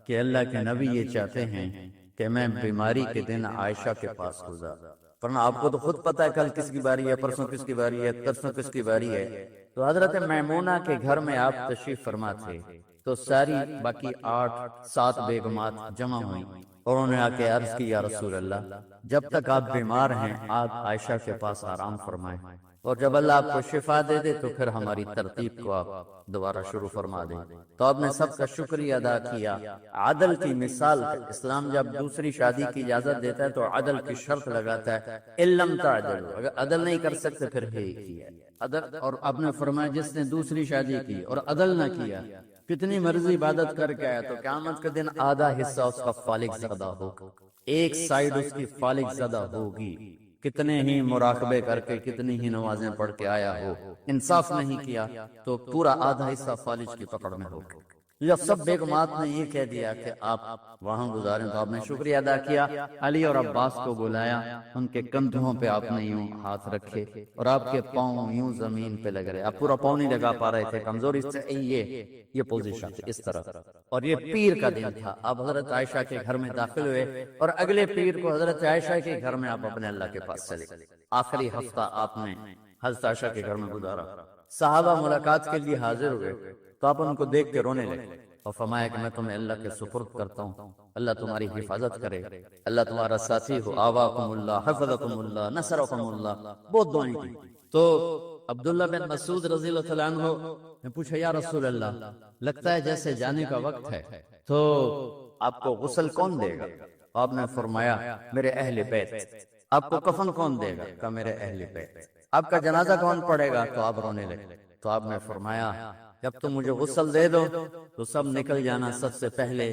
کہ اللہ کے نبی یہ چاہتے ہیں کہ میں بیماری کے دن عائشہ کے پاس گزار، ورنہ آپ کو تو خود پتا ہے کل کس کی باری ہے، پرسوں کس کی باری ہے، ترسوں کس کی باری ہے۔ تو حضرت میمونہ کے گھر میں آپ تشریف فرما تھے، تو ساری باقی 8-7 بیگمات جمع ہوئیں، اور انہوں نے آ کے عرض کی یا رسول اللہ جب تک آپ بیمار ہیں آپ عائشہ کے پاس آرام فرمائیں، اور جب اللہ آپ کو شفا دے دے تو پھر ہماری ترتیب کو آپ دوبارہ شروع فرما دیں۔ تو آپ نے سب کا شکریہ ادا کیا، عدل کی مثال، اسلام جب دوسری شادی کی اجازت دیتا ہے تو عدل کی شرط لگاتا ہے، اِلَّمْ تَعْدِلُوا، اگر عدل نہیں کر سکتے پھر ہے کیا عدل۔ اور آپ نے فرمایا جس نے دوسری شادی کی اور عدل نہ کیا، کتنی مرضی عبادت کر کے آیا، تو قیامت کے دن آدھا حصہ اس کا فالق زدہ ہوگا، ایک سائیڈ اس کی فالق زدہ ہوگی، کتنے ہی مراقبے کر کے کتنی ہی نمازیں پڑھ کے آیا ہو، انصاف نہیں کیا تو پورا آدھا حصہ فالج کی پکڑ میں ہوگا۔ جب سب بیگمات نے یہ کہہ دیا کہ آپ وہاں گزاریں تو آپ نے شکریہ ادا کیا، علی اور عباس کو بلایا، ان کے کندھوں پہ آپ نے یوں ہاتھ رکھے اور آپ کے پاؤں یوں زمین پہ لگ رہے، آپ پورا پاؤں نہیں لگا پا رہے تھے، کمزوری سے یہ پوزیشن تھی اس طرح۔ اور یہ پیر کا دن تھا، آپ حضرت عائشہ کے گھر میں داخل ہوئے، اور اگلے پیر کو حضرت عائشہ کے گھر میں آپ اپنے اللہ کے پاس چلے گئے۔ آخری ہفتہ آپ نے حضرت عائشہ کے گھر میں گزارا، صحابہ ملاقات کے لیے حاضر ہوئے، تو آپ ان کو دیکھ کے رونے لگے اور فرمایا کہ میں تمہیں اللہ کے سپرد کرتا ہوں، اللہ تمہاری حفاظت کرے، اللہ تمہارا ساتھی ہو، آواکم اللہ، حفظکم اللہ، نصرکم اللہ، بہت دعائیں کی۔ تو عبداللہ بن مسعود رضی اللہ عنہ نے پوچھا یا رسول اللہ لگتا ہے جیسے جانے کا وقت ہے، تو آپ کو غسل کون دے گا؟ آپ نے فرمایا میرے اہل بیت۔ آپ کو کفن کون دے گا؟ کہ میرے اہل بیت۔ آپ کا جنازہ کون پڑھے گا؟ تو آپ رونے لگے۔ تو آپ نے فرمایا جب تم مجھے غسل دے دو تو سب نکل جانا، سب سے پہلے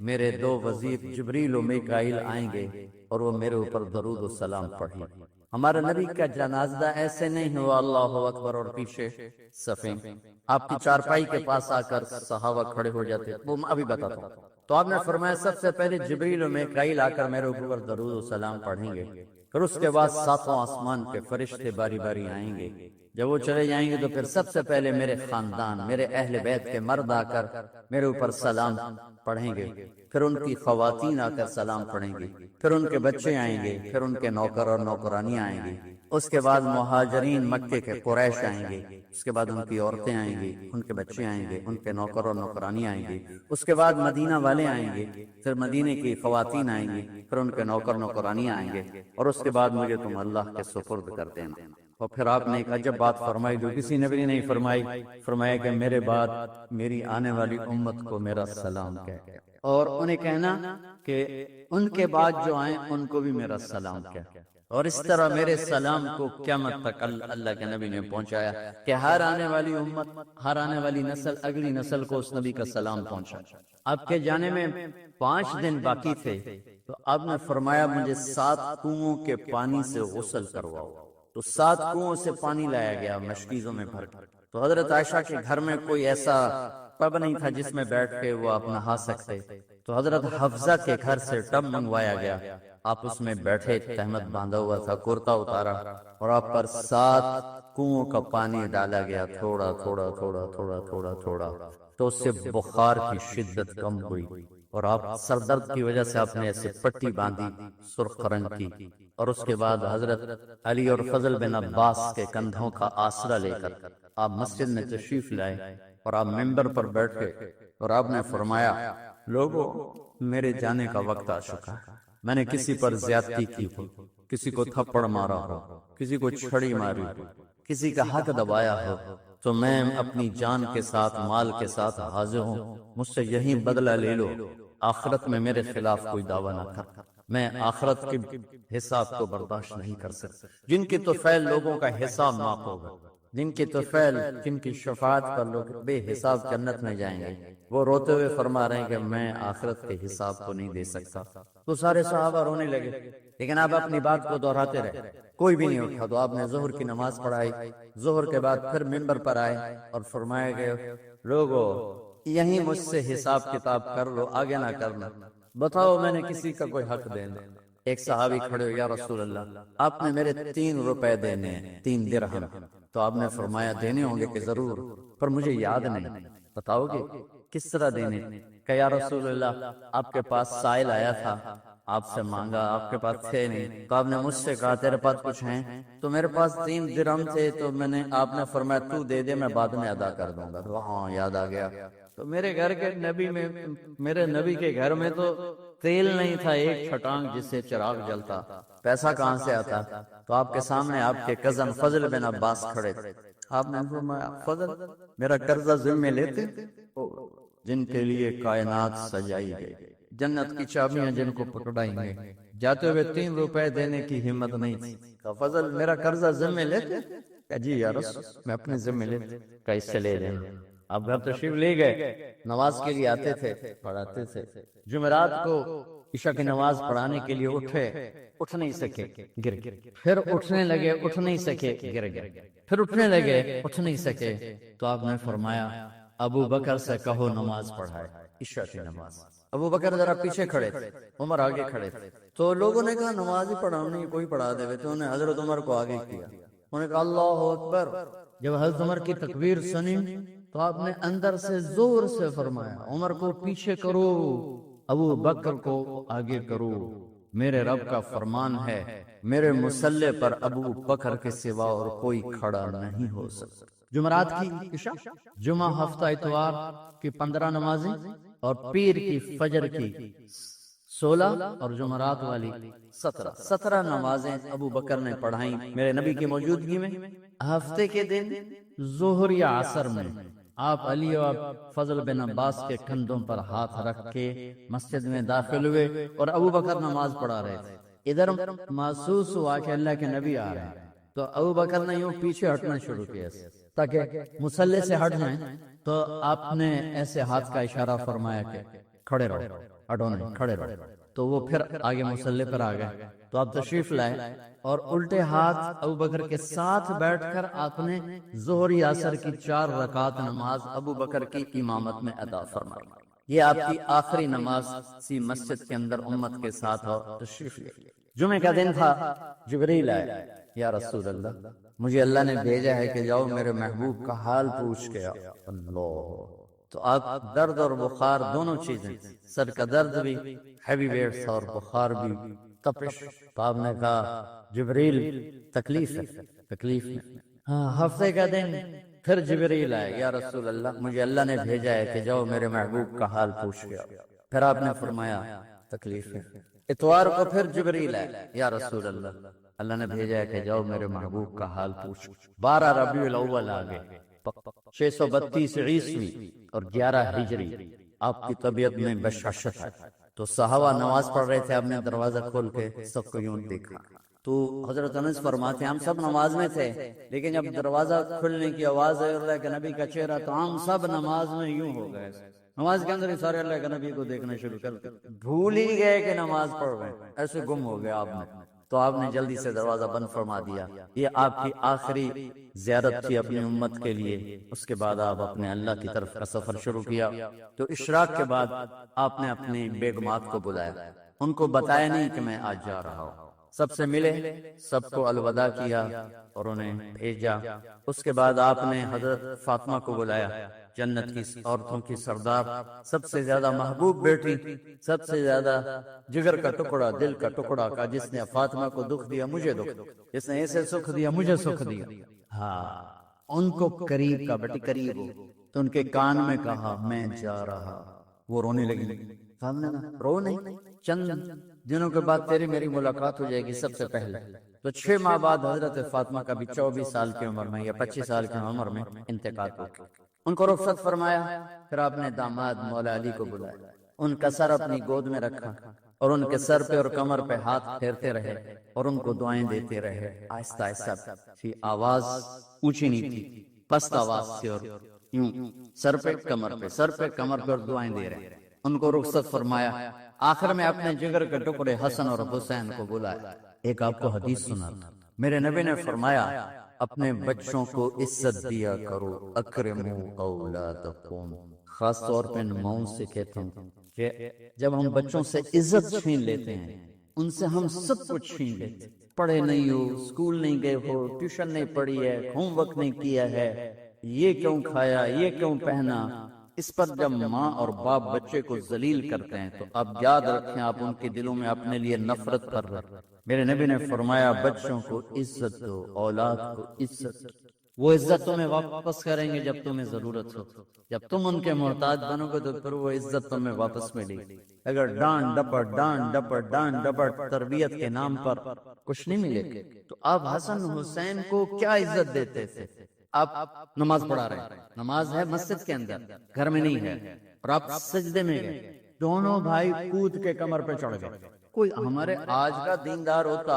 میرے 2 وزیر جبریل و میکائیل آئیں گے اور وہ میرے اوپر درود و سلام پڑھیں۔ ہمارے نبی کا جنازہ ایسے نہیں ہوا اللہ اکبر اور پیچھے صفیں، آپ کی چارپائی کے پاس آ کر صحابہ کھڑے ہو جاتے، وہ میں ابھی بتاتا ہوں۔ تو آپ نے فرمایا سب سے پہلے جبریل و میکائیل آ کر میرے اوپر درود و سلام پڑھیں گے، پھر اس کے بعد 7 آسمان کے فرشتے باری باری آئیں گے، جب وہ چلے جائیں گے تو پھر سب سے پہلے میرے خاندان، میرے اہل بیت کے مرد آ کر میرے اوپر سلام پڑھیں گے، پھر ان کی خواتین آ کر سلام پڑھیں گی، پھر ان کے بچے آئیں گے، پھر ان کے نوکر اور نوکرانی آئیں گی، اس کے بعد مہاجرین مکے کے قریش آئیں گے، اس کے بعد ان کی عورتیں آئیں گی، ان کے بچے آئیں گے، ان کے نوکر اور نوکرانی آئیں گی، اس کے بعد مدینہ والے آئیں گے، پھر مدینے کی خواتین آئیں گی، پھر ان کے نوکر نوکرانی آئیں گے، اور اس کے بعد مجھے تم اللہ کے سپرد کر دینا۔ اور پھر آپ نے ایک عجب بات فرمائی جو کسی نبی نے نہیں فرمائی، فرمایا کہ میرے بعد میری آنے والی امت کو میرا سلام کہہ، اور انہیں کہنا کہ ان کے بعد جو آئیں ان کو بھی میرا سلام کہہ، اور اس طرح میرے سلام کو قیامت تک اللہ کے نبی نے پہنچایا کہ ہر آنے والی امت، ہر آنے والی نسل، اگلی نسل کو اس نبی کا سلام پہنچا۔ آپ کے جانے میں 5 دن باقی تھے تو آپ نے فرمایا مجھے 7 کنوؤں کے پانی سے غسل کرواؤ، تو 7 کنوؤں سے پانی لایا گیا مشکیزوں میں بھر کر۔ تو حضرت عائشہ کے گھر میں کوئی ایسا ٹب نہیں تھا جس میں بیٹھ کے وہ آپ نہا سکتے، تو حضرت حفصہ کے گھر سے ٹب منگوایا گیا، آپ اس میں بیٹھے، تہمت باندھا ہوا تھا، کرتا اتارا، اور آپ پر 7 کنوؤں کا پانی ڈالا گیا، تھوڑا تھوڑا تھوڑا تھوڑا تھوڑا تھوڑا، تو اس سے بخار کی شدت کم ہوئی، اور آپ سر درد کی وجہ سے آپ نے ایسے پٹی باندھی سرخ رنگ کی، اور اس کے بعد حضرت علی اور فضل بن عباس کے کندھوں کا آسرا لے کر آپ مسجد میں تشریف لائے، اور آپ ممبر پر بیٹھ گئے، اور آپ نے فرمایا لوگوں میرے جانے کا وقت آ چکا ہے، میں نے کسی پر زیادتی کی ہو، کسی کو تھپڑ مارا ہو، کسی کو چھڑی ماری ہو، کسی کا حق دبایا ہو، تو میں اپنی جان کے ساتھ، مال کے ساتھ حاضر ہوں، مجھ سے یہی بدلہ لے لو، آخرت میں میرے خلاف کوئی دعویٰ نہ کر، میں آخرت کے حساب کو برداشت نہیں کر سکتا۔ جن کی طفیل لوگوں کا حساب معاف ہوگا، جن کی طفیل، جن کی شفاعت پر لوگ بے حساب جنت میں جائیں گے، وہ روتے ہوئے فرما رہے ہیں کہ میں آخرت کے حساب کو نہیں دے سکتا۔ تو سارے صحابہ رونے لگے، لیکن آپ اپنی بات کو دہراتے رہے، کوئی بھی نہیں اٹھا۔ تو آپ نے ظہر کی نماز پڑھائی، ظہر کے بعد پھر ممبر پر آئے اور فرمایا کہ لوگو یہیں مجھ سے حساب کتاب کر لو، آگے نہ کرنا، بتاؤ میں نے کسی کا کوئی حق دینا۔ ایک صحابی کھڑے ہو، یا رسول اللہ آپ نے میرے 3 روپے دینے ہیں، 3 درہم۔ تو آپ نے فرمایا دینے ہوں گے کہ ضرور، پر مجھے یاد نہیں، بتاؤ گے کس طرح دینے؟ کہ یا رسول اللہ آپ کے پاس سائل آیا تھا، آپ سے مانگا، آپ کے پاس تھے نہیں، تو آپ نے مجھ سے کہا تیرے پاس کچھ ہیں؟ تو میرے پاس 3 درہم تھے، تو آپ نے فرمایا تو دے دے، میں بعد میں ادا کر دوں گا۔ تو ہاں یاد آ گیا۔ تو میرے گھر کے نبی میں، میرے نبی کے گھر میں تو تیل نہیں تھا، ایک چھٹانگ جس سے چراغ جلتا، پیسہ کہاں سے آتا؟ تو آپ کے سامنے آپ کے کزن فضل بن عباس کھڑے تھے، آپ نے فرمایا فضل میرا قرضہ ذمہ لیتے، جن کے لیے کائنات سجائی گئی، جنت کی چابیاں جن کو پکڑائیں گے، جاتے ہوئے 3 روپے دینے کی ہمت نہیں تھی۔ کہا فضل میرا قرضہ ذمہ لیتے؟ کہا جی یا رسول میں اپنے ذمہ لیتے۔ کہا اس سے لے لینا۔ اب گھر تشریف لے گئے، نماز کے لیے آتے تھے، پڑھاتے تھے، جمعرات کو عشاء کی نماز پڑھانے کے لیے اٹھے، اٹھ نہیں سکے، گر گئے، پھر اٹھنے لگے، اٹھ نہیں سکے، گر گئے، پھر اٹھنے لگے، اٹھ نہیں سکے، تو آپ نے فرمایا ابو بکر سے کہو نماز پڑھائے، عشاء کی نماز۔ ابو بکر ذرا پیچھے کھڑے تھے، عمر آگے کھڑے تھے، تو لوگوں نے کہا نماز ہی پڑھانی ہے، کوئی پڑھا دے، تو انہوں نے حضرت عمر کو آگے کیا، انہوں نے کہا اللہ اکبر۔ جب حضرت عمر کی تکبیر سنی تو آپ نے اندر سے زور سے فرمایا عمر کو پیچھے کرو، ابو بکر کو آگے کرو، میرے رب کا فرمان ہے میرے مصلی پر ابو بکر کے سوا اور کوئی کھڑا نہیں ہو سکتا۔ جمعرات کی عشاء، جمعہ ہفتہ اتوار کی 15 نمازیں، اور پیر کی فجر کی 16 اور جمعرات والی 17 نمازیں ابو بکر نے پڑھائیں میرے نبی کی موجودگی میں۔ ہفتے کے دن ظہر یا عصر میں آپ علی اور فضل بن عباس کے کندھوں پر ہاتھ رکھ کے مسجد میں داخل ہوئے اور ابو بکر نماز پڑھا رہے تھے۔ ادھر محسوس ہوا کہ اللہ کے نبی آ رہے ہیں، تو ابو بکر نے یوں پیچھے ہٹنا شروع کیا تاکہ مصلی سے ہٹ جائیں، تو آپ نے ایسے ہاتھ کا اشارہ فرمایا کہ کھڑے رہو، ہٹو نہیں، کھڑے رہو، تو وہ پھر آگے مصلی پر آ گئے۔ تو آپ تشریف لائے اور الٹے ہاتھ ابو بکر کے ساتھ بیٹھ کر آپ نے ظہر یا عصر کی 4 رکعت نماز ابو بکر کی امامت میں ادا فرمائی۔ یہ آپ کی آخری نماز سی مسجد کے اندر امت کے ساتھ اور تشریف لے۔ جمعے کا دن تھا، جبریل آئے، یا رسول اللہ مجھے اللہ نے بھیجا ہے کہ جاؤ میرے محبوب کا حال پوچھ کے آؤ۔ اللہ، تو آپ درد اور بخار دونوں چیزیں، سر کا درد بھی ہیوی ویٹ تھا اور بخار بھی تپش، تو آپ نے کہا جبریل تکلیف ہے، تکلیف ہے۔ ہاں، ہفتے کا دن پھر جبریل آئے، یا رسول اللہ مجھے اللہ نے بھیجا ہے کہ جاؤ میرے محبوب کا حال پوچھ کے آؤ۔ پھر آپ نے فرمایا تکلیف ہے۔ اتوار کو پھر جبریل آئے، یا رسول اللہ اللہ نے بھیجا ہے کہ جاؤ میرے محبوب کا حال پوچھ۔ 12 ربیع الاول آگے 632 عیسوی اور 11 ہجری، آپ کی طبیعت میں بشاشت ہے۔ تو صحابہ نماز پڑھ رہے تھے، آپ نے دروازہ کھول کے سب کو یوں دیکھا، تو حضرت انس فرماتے ہیں ہم سب نماز میں تھے، لیکن جب دروازہ کھلنے کی آواز ہے اللہ کے نبی کا چہرہ، تو ہم سب نماز میں یوں ہو گئے، نماز کے اندر ہی سارے اللہ کے نبی کو دیکھنا شروع کر دیا، بھول ہی گئے کہ نماز پڑھ رہے ہیں، ایسے گم ہو گئے آپ میں۔ تو آپ نے جلدی سے دروازہ بند فرما دیا۔ یہ آپ کی آخری زیارت تھی اپنی امت کے لیے۔ اس کے بعد آپ اپنے اللہ کی طرف کا سفر شروع کیا۔ تو اشراق کے بعد آپ نے اپنی بیگمات کو بلایا، ان کو بتایا نہیں کہ میں آج جا رہا ہوں، سب سے ملے، سب کو الوداع کیا اور انہیں بھیجا۔ اس کے بعد آپ نے حضرت فاطمہ کو بلایا، جنت کی عورتوں کی سردار، سب سے زیادہ محبوب بیٹی، سب سے زیادہ جگر کا ٹکڑا، دل کا ٹکڑا کا، جس نے فاطمہ کو دکھ دیا مجھے دکھ، جس نے اسے سکھ دیا مجھے سکھ دیا۔ ہاں، ان کو قریب کا، بیٹی قریب ہو، تو ان کے کان میں کہا میں جا رہا۔ وہ رونے لگی، سامنے نا رو نہیں، چند دنوں کے بعد تیری میری ملاقات ہو جائے گی سب سے پہلے۔ تو 6 ماہ بعد حضرت فاطمہ کا بھی 24 سال کی عمر میں یا 25 سال کی عمر میں انتقال ہو گیا۔ ان کو رخصت فرمایا۔ پھر آپ نے داماد مولا علی کو بلایا، ان کا سر اپنی گود میں رکھا اور ان کے سر پہ اور کمر پہ ہاتھ پھیرتے رہے اور ان کو دعائیں دیتے رہے، آہستہ آہستہ تھی، آواز اونچی نہیں تھی، پست آواز تھی، اور یوں سر پہ کمر پہ، سر پہ کمر پہ دعائیں دے رہے۔ ان کو رخصت فرمایا۔ آخر میں اپنے جگر کے ٹکڑے حسن اور حسین کو بلایا۔ ایک آپ کو حدیث سناتا، میرے نبی نے فرمایا اپنے بچوں کو عزت دیا کرو، اکرموا اولادکم، خاص طور پہ ماؤں سے کہتا ہوں کہ جب ہم بچوں سے عزت چھین لیتے ہیں، ان سے ہم سب کچھ چھین لیتے ہیں، پڑھے نہیں ہو، اسکول نہیں گئے ہو، ٹیوشن نہیں پڑھی ہے، ہوم ورک نہیں کیا ہے، یہ کیوں کھایا، یہ کیوں پہنا، اس پر جب ماں اور باپ بچے کو ذلیل کرتے ہیں تو اب یاد رکھیں آپ ان کے دلوں میں اپنے لیے نفرت کر رہے ہیں۔ میرے نبی نے فرمایا بچوں کو عزت دو، اولاد کو عزت دو، وہ عزت تمہیں واپس کریں گے جب تمہیں ضرورت ہو، جب تم ان کے محتاج بنو گے تو پھر وہ عزت تمہیں واپس ملے گی۔ اگر ڈانٹ ڈپٹ تربیت کے نام پر کچھ نہیں ملے گا تو آپ حسن حسین کو کیا عزت دیتے تھے؟ آپ نماز پڑھا رہے ہیں، نماز ہے مسجد کے اندر، گھر میں نہیں ہے، اور آپ سجدے میں گئے، دونوں بھائی کود کے کمر پہ چڑھ گئے۔ کوئی ہمارے آج کا دیندار ہوتا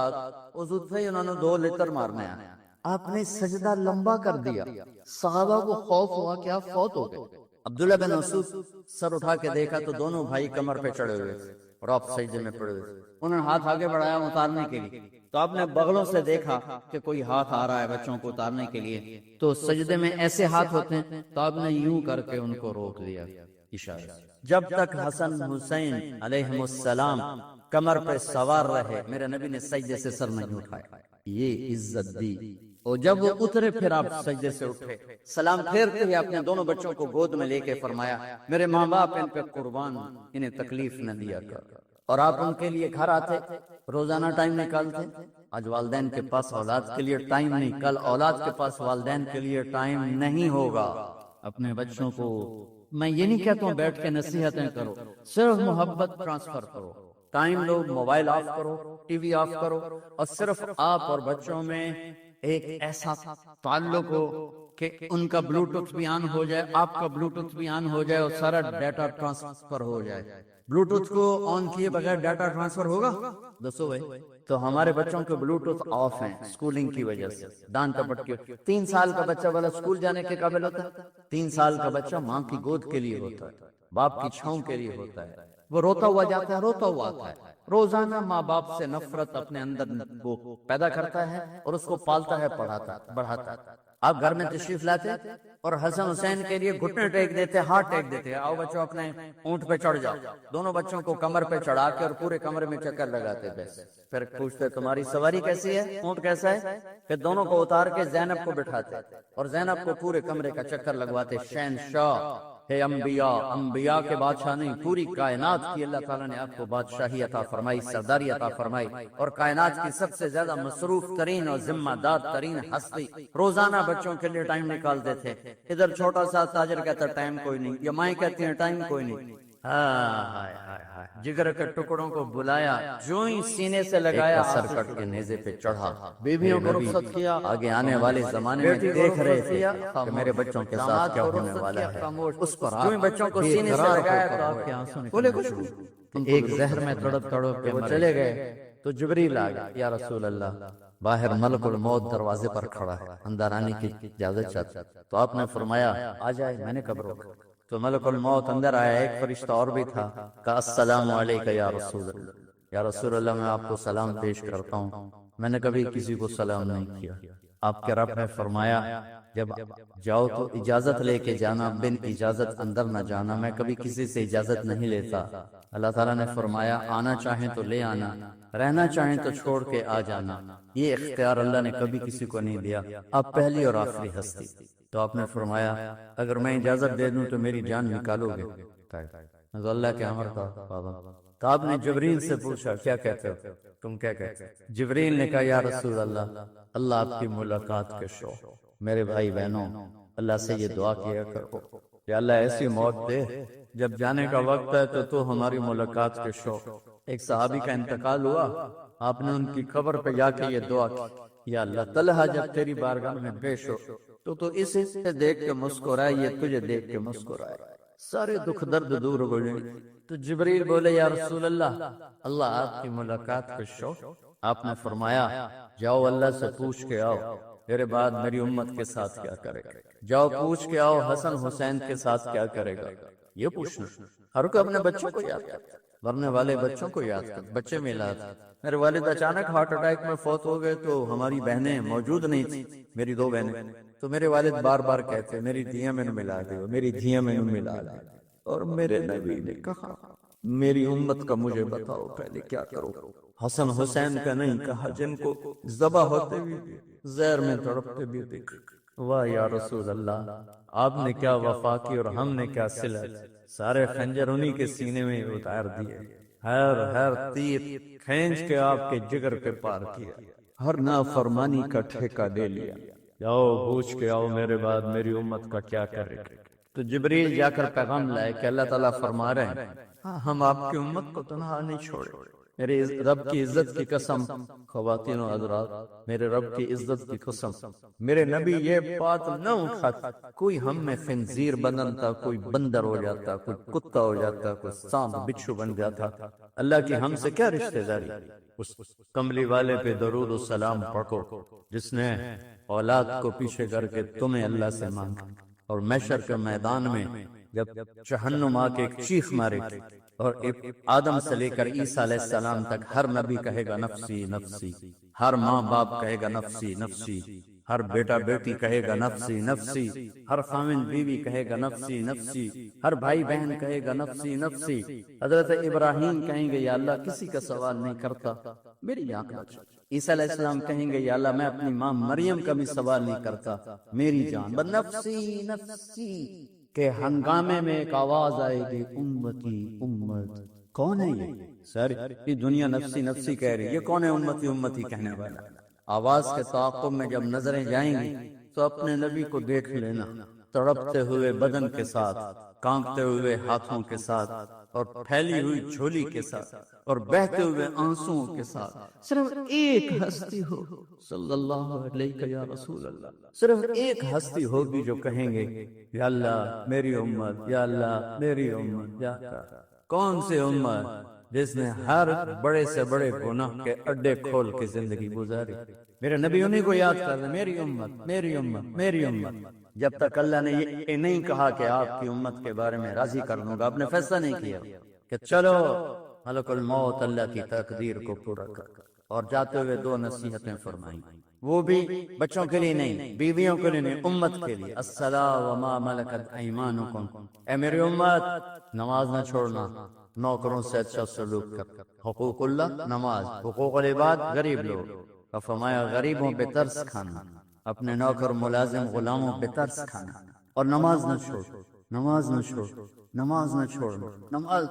اس سے انہوں نے 2 لیتر مارنے آیا، آپ نے سجدہ لمبا کر دیا، صحابہ کو خوف ہوا کہ آپ فوت ہو گئے۔ عبداللہ بن مسعود سر اٹھا کے دیکھا تو دونوں بھائی کمر پہ چڑھے ہوئے تھے اور آپ سجدے میں پڑے ہوئے تھے۔ انہوں نے ہاتھ آگے بڑھایا اتارنے کے لیے، تو آپ نے بغلوں سے دیکھا کہ کوئی ہاتھ آ رہا ہے بچوں کو اتارنے کے لیے، تو سجدے میں ایسے ہاتھ ہوتے ہیں، تو آپ نے یوں کر کے ان کو روک دیا اشارہ۔ جب تک حسن حسین علیہم السلام کمر پہ سوار رہے میرے نبی نے سجدے سے سر نہیں اٹھایا، یہ عزت دی۔ اور جب وہ اترے پھر آپ سجدے سے اٹھے، سلام پھیرتے ہوئے اپنے دونوں بچوں کو گود میں لے کے فرمایا میرے ماں باپ ان پہ قربان، انہیں تکلیف نہ دیا کر۔ اور آپ ان کے لیے گھر آتے، روزانہ ٹائم نکالتے۔ آج والدین کے پاس اولاد کے لیے ٹائم نہیں، کل اولاد کے پاس والدین کے لیے ٹائم نہیں ہوگا۔ اپنے بچوں کو میں یہ نہیں کہتا ہوں بیٹھ کے نصیحتیں کرو، صرف محبت ٹرانسفر کرو، ٹائم لو، موبائل آف کرو، ٹی وی آف کرو، اور صرف آپ اور بچوں میں ایک ایسا تعلق ہو کہ ان کا بلوٹوتھ بھی آن ہو جائے، آپ کا بلوٹوتھ بھی آن ہو جائے، اور سارا ڈیٹا ٹرانسفر ہو جائے۔ بلوٹوتھ کو آن کیے بغیر ڈیٹا ٹرانسفر ہوگا؟ دسو بھائی۔ تو ہمارے بچوں کے بلوٹوتھ آف ہیں اسکولنگ کی وجہ سے، ڈانٹ ٹپٹ کی۔ 3 سال کا بچہ والا اسکول جانے کے قابل ہوتا ہے؟ 3 سال کا بچہ ماں کی گود کے لیے ہوتا ہے، باپ کی چھاؤں کے لیے ہوتا ہے، وہ روتا ہوا جاتا ہے، روتا ہوا آتا ہے، روزانہ ماں باپ سے نفرت اپنے اندر وہ پیدا کرتا ہے اور اس کو پالتا ہے، پڑھاتا ہے، بڑھاتا ہے۔ آپ گھر میں تشریف لاتے اور حسن حسین کے لیے گھٹنے ٹیک دیتے، ہاتھ ٹیک دیتے، آؤ بچوں اپنے اونٹ پہ چڑھ جاؤ، دونوں بچوں کو کمر پہ چڑھا کے اور پورے کمرے میں چکر لگاتے بس، پھر پوچھتے تمہاری سواری کیسی ہے، اونٹ کیسا ہے، پھر دونوں کو اتار کے زینب کو بٹھاتے اور زینب کو پورے کمرے کا چکر لگواتے۔ شہنشاہ ہے انبیاء، انبیاء کے بادشاہ نہیں، پوری کائنات کی اللہ تعالیٰ نے آپ کو بادشاہی عطا فرمائی، سرداری عطا فرمائی، اور کائنات کی سب سے زیادہ مصروف ترین اور ذمہ دار ترین ہستی روزانہ بچوں کے لیے ٹائم نکالتے تھے۔ ادھر چھوٹا سا تاجر کہتا ٹائم کوئی نہیں، یا مائیں کہتی ہیں ٹائم کوئی نہیں، ہائے ہائے ہائے، جگر کے ٹکڑوں کو بلایا، جو ہی سینے سے لگایا، سر کٹ کے نیزے پہ چڑھا، بیویوں کو رخصت کیا۔ آگے آنے والے زمانے میں دیکھ رہے تھے کہ میرے بچوں کے ساتھ کیا ہونے والا ہے، اس پر جو ہی بچوں کو سینے سے لگایا تو آپ کے آنسوں بولے کچھ ایک زہر میں تڑپ تڑپ کے وہ چلے گئے تو جبریل آ گیا، یا رسول اللہ باہر ملک الموت دروازے پر کھڑا ہے، اندر آنے کی اجازت چاہتا، تو آپ نے فرمایا آ جائے، میں نے کب روکا؟ تو ملک الموت اندر آیا، ایک فرشتہ اور بھی تھا، کہا السلام علیکہ یا رسول اللہ، یا رسول اللہ میں آپ کو سلام پیش کرتا ہوں، میں نے کبھی کسی کو سلام نہیں کیا۔ آپ کے رب نے فرمایا جب جاؤ تو اجازت لے کے جانا، بن اجازت اندر نہ جانا، میں کبھی کسی سے اجازت نہیں لیتا۔ اللہ تعالیٰ نے فرمایا آنا چاہیں تو لے آنا، رہنا چاہیں تو چھوڑ کے آ جانا، یہ اختیار اللہ نے کبھی کسی کو نہیں دیا، آپ پہلی اور آخری ہستی۔ تو آپ نے فرمایا اگر میں اجازت دے دوں تو میری جان نکالو گے؟ تو اللہ کے امر کا پابند۔ تو آپ نے جبریل سے پوچھا کیا کہتے ہو تم، کیا کہتے ہو؟ جبریل نے کہا یا رسول اللہ، اللہ آپ کی ملاقات کے شوق، میرے بھائی بہنوں اللہ سے یہ دعا کیا کرو کہ اللہ ایسی موت دے جب جانے کا وقت ہے تو ہماری ملاقات کے شوق۔ ایک صحابی کا انتقال ہوا، آپ نے ان کی قبر پہ جا کے یہ دعا کی، یا اللہ طلحہ جب تیری بارگاہ میں پیش ہو تو اسے دیکھ کے مسکرائے، یہ تجھے دیکھ کے مسکرائے، سارے دکھ درد دور ہو جائیں۔ تو جبریل بولے یا رسول اللہ، اللہ آپ کی ملاقات کے شوق۔ آپ نے فرمایا جاؤ اللہ سے پوچھ کے آؤ میرے بعد میری امت کے ساتھ کیا کرے گا، جاؤ پوچھ کے آؤ حسن حسین کے ساتھ کیا کرے گا، یہ پوچھنا۔ ہر کوئی اپنے بچوں کو یاد کرتا، مرنے والے بچوں کو یاد کرتا، بچے میلاد۔ میرے والد اچانک ہارٹ اٹیک میں فوت ہو گئے تو ہماری بہنیں موجود نہیں تھی، میری دو بہنیں، تو میرے والد بار بار کہتے میری دھیاں میں ملا دو، میری دھیاں میں ملا دو، اور میرے نبی نے کہا میری امت کا مجھے بتاؤ پہلے کیا کرو۔ حسن حسین کا نہیں کہا، جن کو ذبح ہوتے بھی زہر میں تڑپتے بھی دیکھ۔ واہ یا رسول اللہ، آپ نے کیا وفا کی اور ہم نے کیا صلت، سارے خنجر انہی کے سینے میں اتار دیے، ہر تیر کھینچ کے آپ کے جگر پہ پار کیا، ہر نافرمانی کا ٹھیکہ لے لیا۔ جاؤ پوچھ کے آؤ میرے بعد میری امت کا کیا کرے گا۔ تو جبریل جا کر پیغام لائے کہ اللہ تعالیٰ فرما رہے ہیں ہم آپ کی امت کو تنہا نہیں چھوڑے، میرے رب کی عزت کی قسم، خواتین و حضرات میرے رب کی عزت کی قسم، میرے نبی یہ بات نہ اٹھاتا، کوئی ہم میں خنزیر بنتا، کوئی بندر ہو جاتا، کوئی کتا ہو جاتا، کوئی سانپ بچھو بن جاتا، اللہ کی ہم سے کیا رشتہ داری۔ اس کملی والے پہ درود و سلام پڑھو جس نے اولاد کو پیچھے کر کے تمہیں اللہ سے مانگا، اور محشر کے میدان میں جب جہنم آ کے ایک چیخ مارے گی اور آدم سے لے کر عیسیٰ علیہ السلام تک ہر نبی کہے گا نفسی نفسی، ہر ماں باپ کہے گا نفسی نفسی، ہر بیٹا بیٹی کہے گا نفسی نفسی، ہر خاوند بیوی کہے گا نفسی نفسی، ہر بھائی بہن کہے گا نفسی نفسی۔ حضرت ابراہیم کہیں گے یا اللہ کسی کا سوال نہیں کرتا، میری آنکھ بچا۔ عیسیٰ علیہ السلام کہیں گے یا اللہ میں اپنی ماں مریم کا بھی سوال نہیں کرتا، میری جان۔ نفسی نفسی کے ہنگامے میں ایک آواز آئے گی امتی امت، کون ہے یہ؟ سر یہ دنیا نفسی نفسی کہہ رہی ہے، یہ کون ہے امتی امتی کہنے والا؟ آواز کے تعاقب میں جب نظریں جائیں گی تو اپنے نبی کو دیکھ لینا، تڑپتے ہوئے بدن کے ساتھ، کانپتے ہوئے ہاتھوں کے ساتھ، اور پھیلی ہوئی جھولی کے ساتھ، اور بہتے ہوئے آنسوؤں کے ساتھ۔ صرف ایک ہستی ہو صلی اللہ علیہ یا رسول اللہ، صرف ایک ہستی ہوگی جو کہیں گے یا اللہ میری امت، یا اللہ میری امت۔ یا کون سی امت؟ جس نے ہر بڑے سے بڑے گناہ کے اڈے کھول کے زندگی گزاری۔ میرے نبی انہی کو یاد کر رہے، میری امت میری امت میری امت۔ جب تک اللہ نے یہ نہیں کہا کہ آپ کی امت کے بارے میں راضی کر دوں گا، آپ نے فیصلہ نہیں کیا کہ چلو ملک الموت اللہ کی تقدیر کو پورا کر، اور جاتے ہوئے دو نصیحتیں فرمائیں۔ وہ بھی بچوں کے لیے نہیں، بیویوں کے لیے نہیں، امت کے لیے، الصلاۃ وما ملکت ایمانکم، اے میری امت نماز نہ چھوڑنا، نوکروں سے اچھا سلوک کر، حقوق اللہ نماز، حقوق العباد غریب لوگ، اور فرمایا غریبوں پہ ترس کھانا، اپنے نوکر ملازم غلاموں پہ ترس کھانا، اور نماز نہ چھوڑ، نماز نہ چھوڑ، نماز نہ چھوڑنا، نماز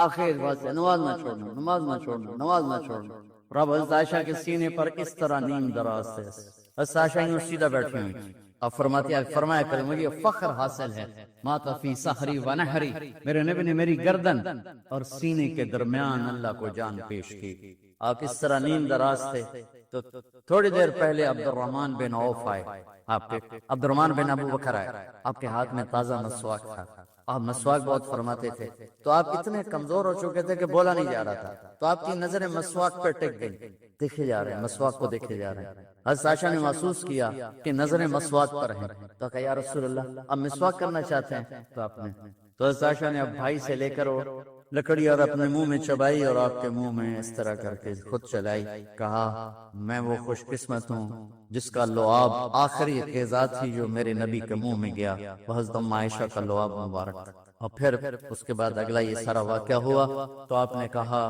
آخر بات ہے، نماز نہ چھوڑنا، نماز نہ چھوڑنا، نماز نہ چھوڑنا۔ رب حضرت عائشہ کے سینے پر اس طرح نیم دراز ہے، حضرت عائشہ یوں سیدھا بیٹھی ہوئی، اب فرمایا کرے مجھے فخر حاصل ہے، مات فی سحری و نحری، میرے نبی نے میری گردن اور سینے کے درمیان اللہ کو جان پیش کی۔ آپ اس طرح نیم دراز تھے تو تھوڑی دیر پہلے عبد الرحمن بن عوف آئے، آپ کے عبد الرحمن بن ابو بکر آئے، آپ کے ہاتھ میں تازہ مسواک تھا، آپ مسواک بہت فرماتے تھے، تو آپ اتنے کمزور ہو چکے تھے کہ بولا نہیں جا رہا تھا، تو آپ کی نظریں مسواک پہ ٹک گئی، دیکھے جا رہے ہیں مسواک کو، دیکھے جا رہے ہیں۔ حضرت عائشہ نے محسوس کیا کہ نظریں مسواک پر ہیں، تو کہا یا رسول اللہ اب مسواک کرنا چاہتے ہیں، تو حضرت عائشہ نے اب بھائی سے لے کر وہ لکڑی اور اپنے منہ میں چبائی اور آپ کے منہ میں اس طرح کر کے خود چلائی، کہا میں وہ خوش قسمت ہوں جس کا لعاب آخری غذا تھی جو میرے نبی کے منہ میں گیا، وہ حضرت عائشہ کا لعاب مبارک تھا۔ اور پھر اس کے بعد اگلا یہ سارا واقعہ ہوا، تو آپ نے کہا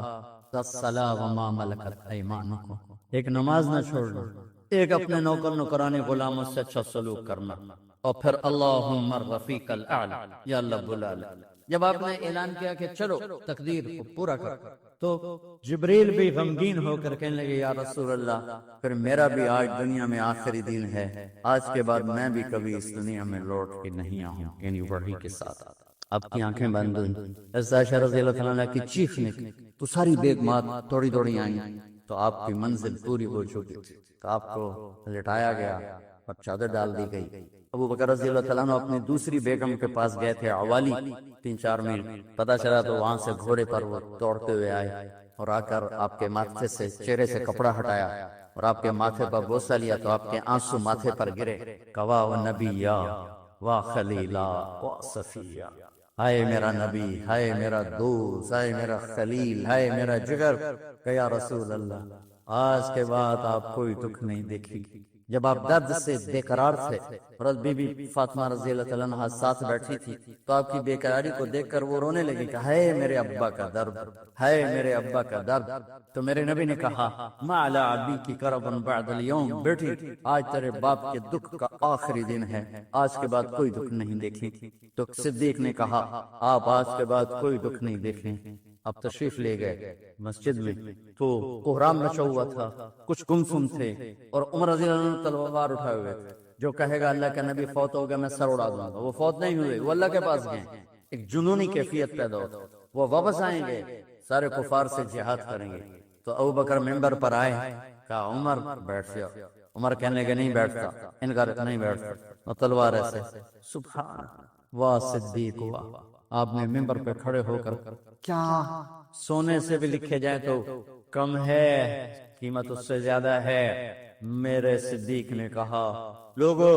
الصلاۃ وما ملکت ایمانکم، ایک نماز نہ چھوڑنا، ایک اپنے نوکر نوکرانے غلاموں سے اچھا سلوک کرنا، اور پھر اللہم الرفیق الاعلی، یا اللہ بلا لے۔ جب آپ نے اعلان کیا کہ چلو تقدیر کو پورا کر، تو جبریل بھی غمگین ہو کر کہنے لگے یا رسول اللہ پھر میرا بھی آج دنیا میں آخری دن ہے، آج کے بعد میں بھی کبھی اس دنیا میں لوٹ کے نہیں آؤں، یعنی وحی کے ساتھ۔ آپ کی آنکھیں بند ہوئیں، حضرت عائشہ رضی اللہ تعالیٰ کی چیخنے کی تو ساری بیگمات توڑی دوڑی آئیں، تو آپ کی منزل پوری ہو چکی تھی، تو آپ کو لٹایا گیا اور چادر ڈال دی گئی۔ ابو بکر رضی اللہ تعالیٰ عنہ اپنی دوسری بیگم کے پاس گئے تھے عوالی، 3-4 میل، پتہ چلا تو وہاں سے گھوڑے پر وہ دوڑتے ہوئے آئے اور آ کر آپ کے ماتھے سے چہرے سے کپڑا ہٹایا اور آپ کے ماتھے پر بوسہ لیا، تو آپ کے آنسو ماتھے پر گرے، کہا و نبیا و خلیلا و صفیہ، ہائے میرا نبی، ہائے میرا دوست، ہائے میرا خلیل، ہائے میرا جگر، کہ یا رسول اللہ آج کے بعد آپ کوئی دکھ نہیں دیکھی۔ جب آپ درد سے بے قرار تھے، حضرت بی بی فاطمہ رضی اللہ تعالیٰ عنہا ساتھ بیٹھی تھی، تو آپ کی بے قراری کو دیکھ کر وہ رونے لگی کہ ہائے میرے ابا کا درد، ہائے میرے ابا کا درد۔ تو میرے نبی نے کہا ما علی ابیکی کرب بعد اليوم، بیٹی آج تیرے باپ کے دکھ کا آخری دن ہے، آج کے بعد کوئی دکھ نہیں دیکھی۔ تو صدیق نے کہا آپ آج کے بعد کوئی دکھ نہیں دیکھیں۔ اب تشریف لے گئے مسجد میں، تو کوہرام مچا ہوا تھا، کچھ گمسم تھے، اور عمر رضی اللہ عنہ تلوار اٹھائے ہوئے تھے، جو کہے گا اللہ کا نبی فوت ہو گیا میں سر اڑا دوں گا، وہ فوت نہیں ہوئے، وہ اللہ کے پاس گئے، ایک جنونی کیفیت پیدا ہوتا، وہ واپس آئیں گے، سارے کفار سے جہاد کریں گے۔ تو ابو بکر ممبر پر آئے، کہا عمر بیٹھ جاؤ، عمر کہنے لگے نہیں بیٹھتا، انکار نہیں بیٹھتا، وہ تلوار ایسے، سبحان واہ صدیق واہ۔ آپ نے ممبر پہ کھڑے ہو کر کیا سونے سے بھی لکھے جائے تو کم ہے، قیمت اس سے زیادہ ہے، میرے صدیق نے کہا لوگو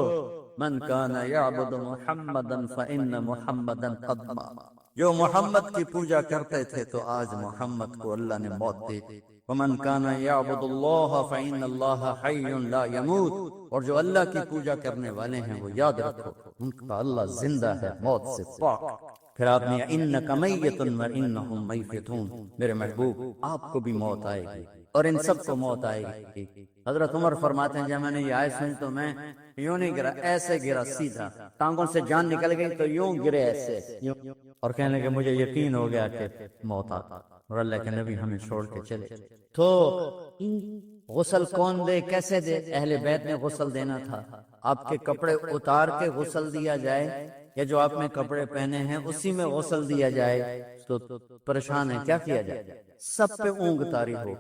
من کان یعبد محمدا فإن محمدا قد مات، جو محمد کی پوجا کرتے تھے تو آج محمد کو اللہ نے موت دی، ومن کان یعبد اللہ فإن اللہ حی لا يموت، اور جو اللہ کی پوجا کرنے والے ہیں وہ یاد رکھو ان کا اللہ زندہ ہے، موت سے پاک۔ پھر آپ نے انک میت وانہم میتون، میرے محبوب آپ کو بھی موت آئے گی اور ان سب کو موت آئے گی۔ حضرت عمر فرماتے ہیں جب میں نے یہ آیت سنی تو میں یوں نہیں گرا، ایسے گرا سیدھا، ٹانگوں سے جان نکل گئی تو یوں گرے ایسے، اور کہنے لگے مجھے یقین ہو گیا کہ موت آتا، اور اللہ کے نبی ہمیں چھوڑ کے چلے۔ تو غسل کون دے، کیسے دے؟ اہل بیت نے غسل دینا تھا۔ آپ کے کپڑے اتار کے غسل دیا جائے یا جو آپ نے کپڑے پہنے ہیں اسی میں غسل دیا جائے؟ تو پریشان ہے، کیا کیا جائے؟ سب پہ اونگ طاری ہو،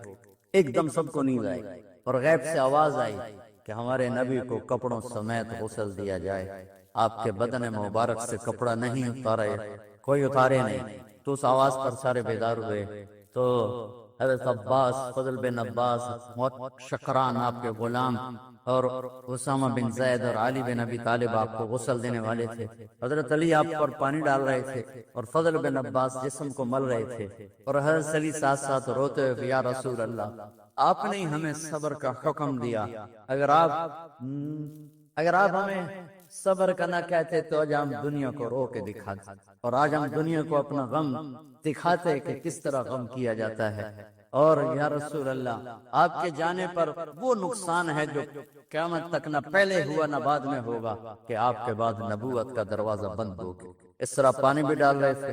ایک دم سب کو نیند آئی، اور غیب سے آواز آئی کہ ہمارے نبی کو کپڑوں سمیت غسل دیا جائے۔ آپ کے بدن مبارک سے کپڑا نہیں اتارے، کوئی اتارے نہیں، تو اس آواز پر سارے بیدار ہوئے۔ تو حضرت عباس، فضل بن عباس، شکران آپ کے غلام، اور اسامہ بن زید اور علی بن ابی طالب آپ کو غسل دینے والے تھے۔ حضرت علی آپ پر پانی ڈال رہے تھے اور فضل بن عباس جسم کو مل رہے تھے، اور حضرت علی ساتھ ساتھ روتے ہوئے یا رسول اللہ آپ نے ہمیں صبر کا حکم دیا، اگر آپ ہمیں صبر کا نہ کہتے تو آج ہم دنیا کو رو کے دکھاتے، اور آج ہم دنیا کو اپنا غم دکھاتے کہ کس طرح غم کیا جاتا ہے۔ اور یا رسول اللہ، آپ کے جانے پر وہ نقصان ہے جو قیامت تک نہ پہلے ہوا نہ بعد میں ہوگا، کہ آپ کے بعد نبوت کا دروازہ بند ہو گیا۔ اس طرح پانی بھی ڈال رہے تھے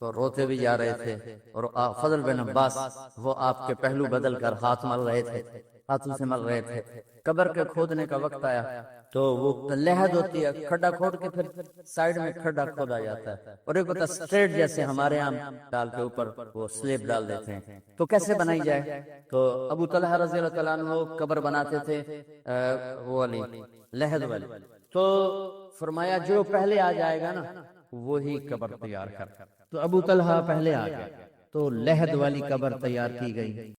تو روتے بھی جا رہے تھے، اور فضل بن عباس وہ آپ کے پہلو بدل کر ہاتھ مل رہے تھے، ہاتھوں سے مل رہے تھے۔ قبر کے کھودنے کا وقت آیا تو وہ لحد ہوتی ہے، کھڈا کھود کے پھر سائیڈ میں کھڈا کھودا جاتا ہے، اور ایک ہوتا اسٹریٹ جیسے ہمارے یہاں ڈال کے اوپر وہ سلیب ڈال دیتے ہیں، تو کیسے بنائی جائے؟ تو ابو طلحہ رضی اللہ تعالیٰ عنہ قبر بناتے تھے وہ والی لحد والی، تو فرمایا جو پہلے آ جائے گا نا وہی قبر تیار کر، تو ابو طلحہ پہلے آ گئے تو لحد والی قبر تیار کی گئی۔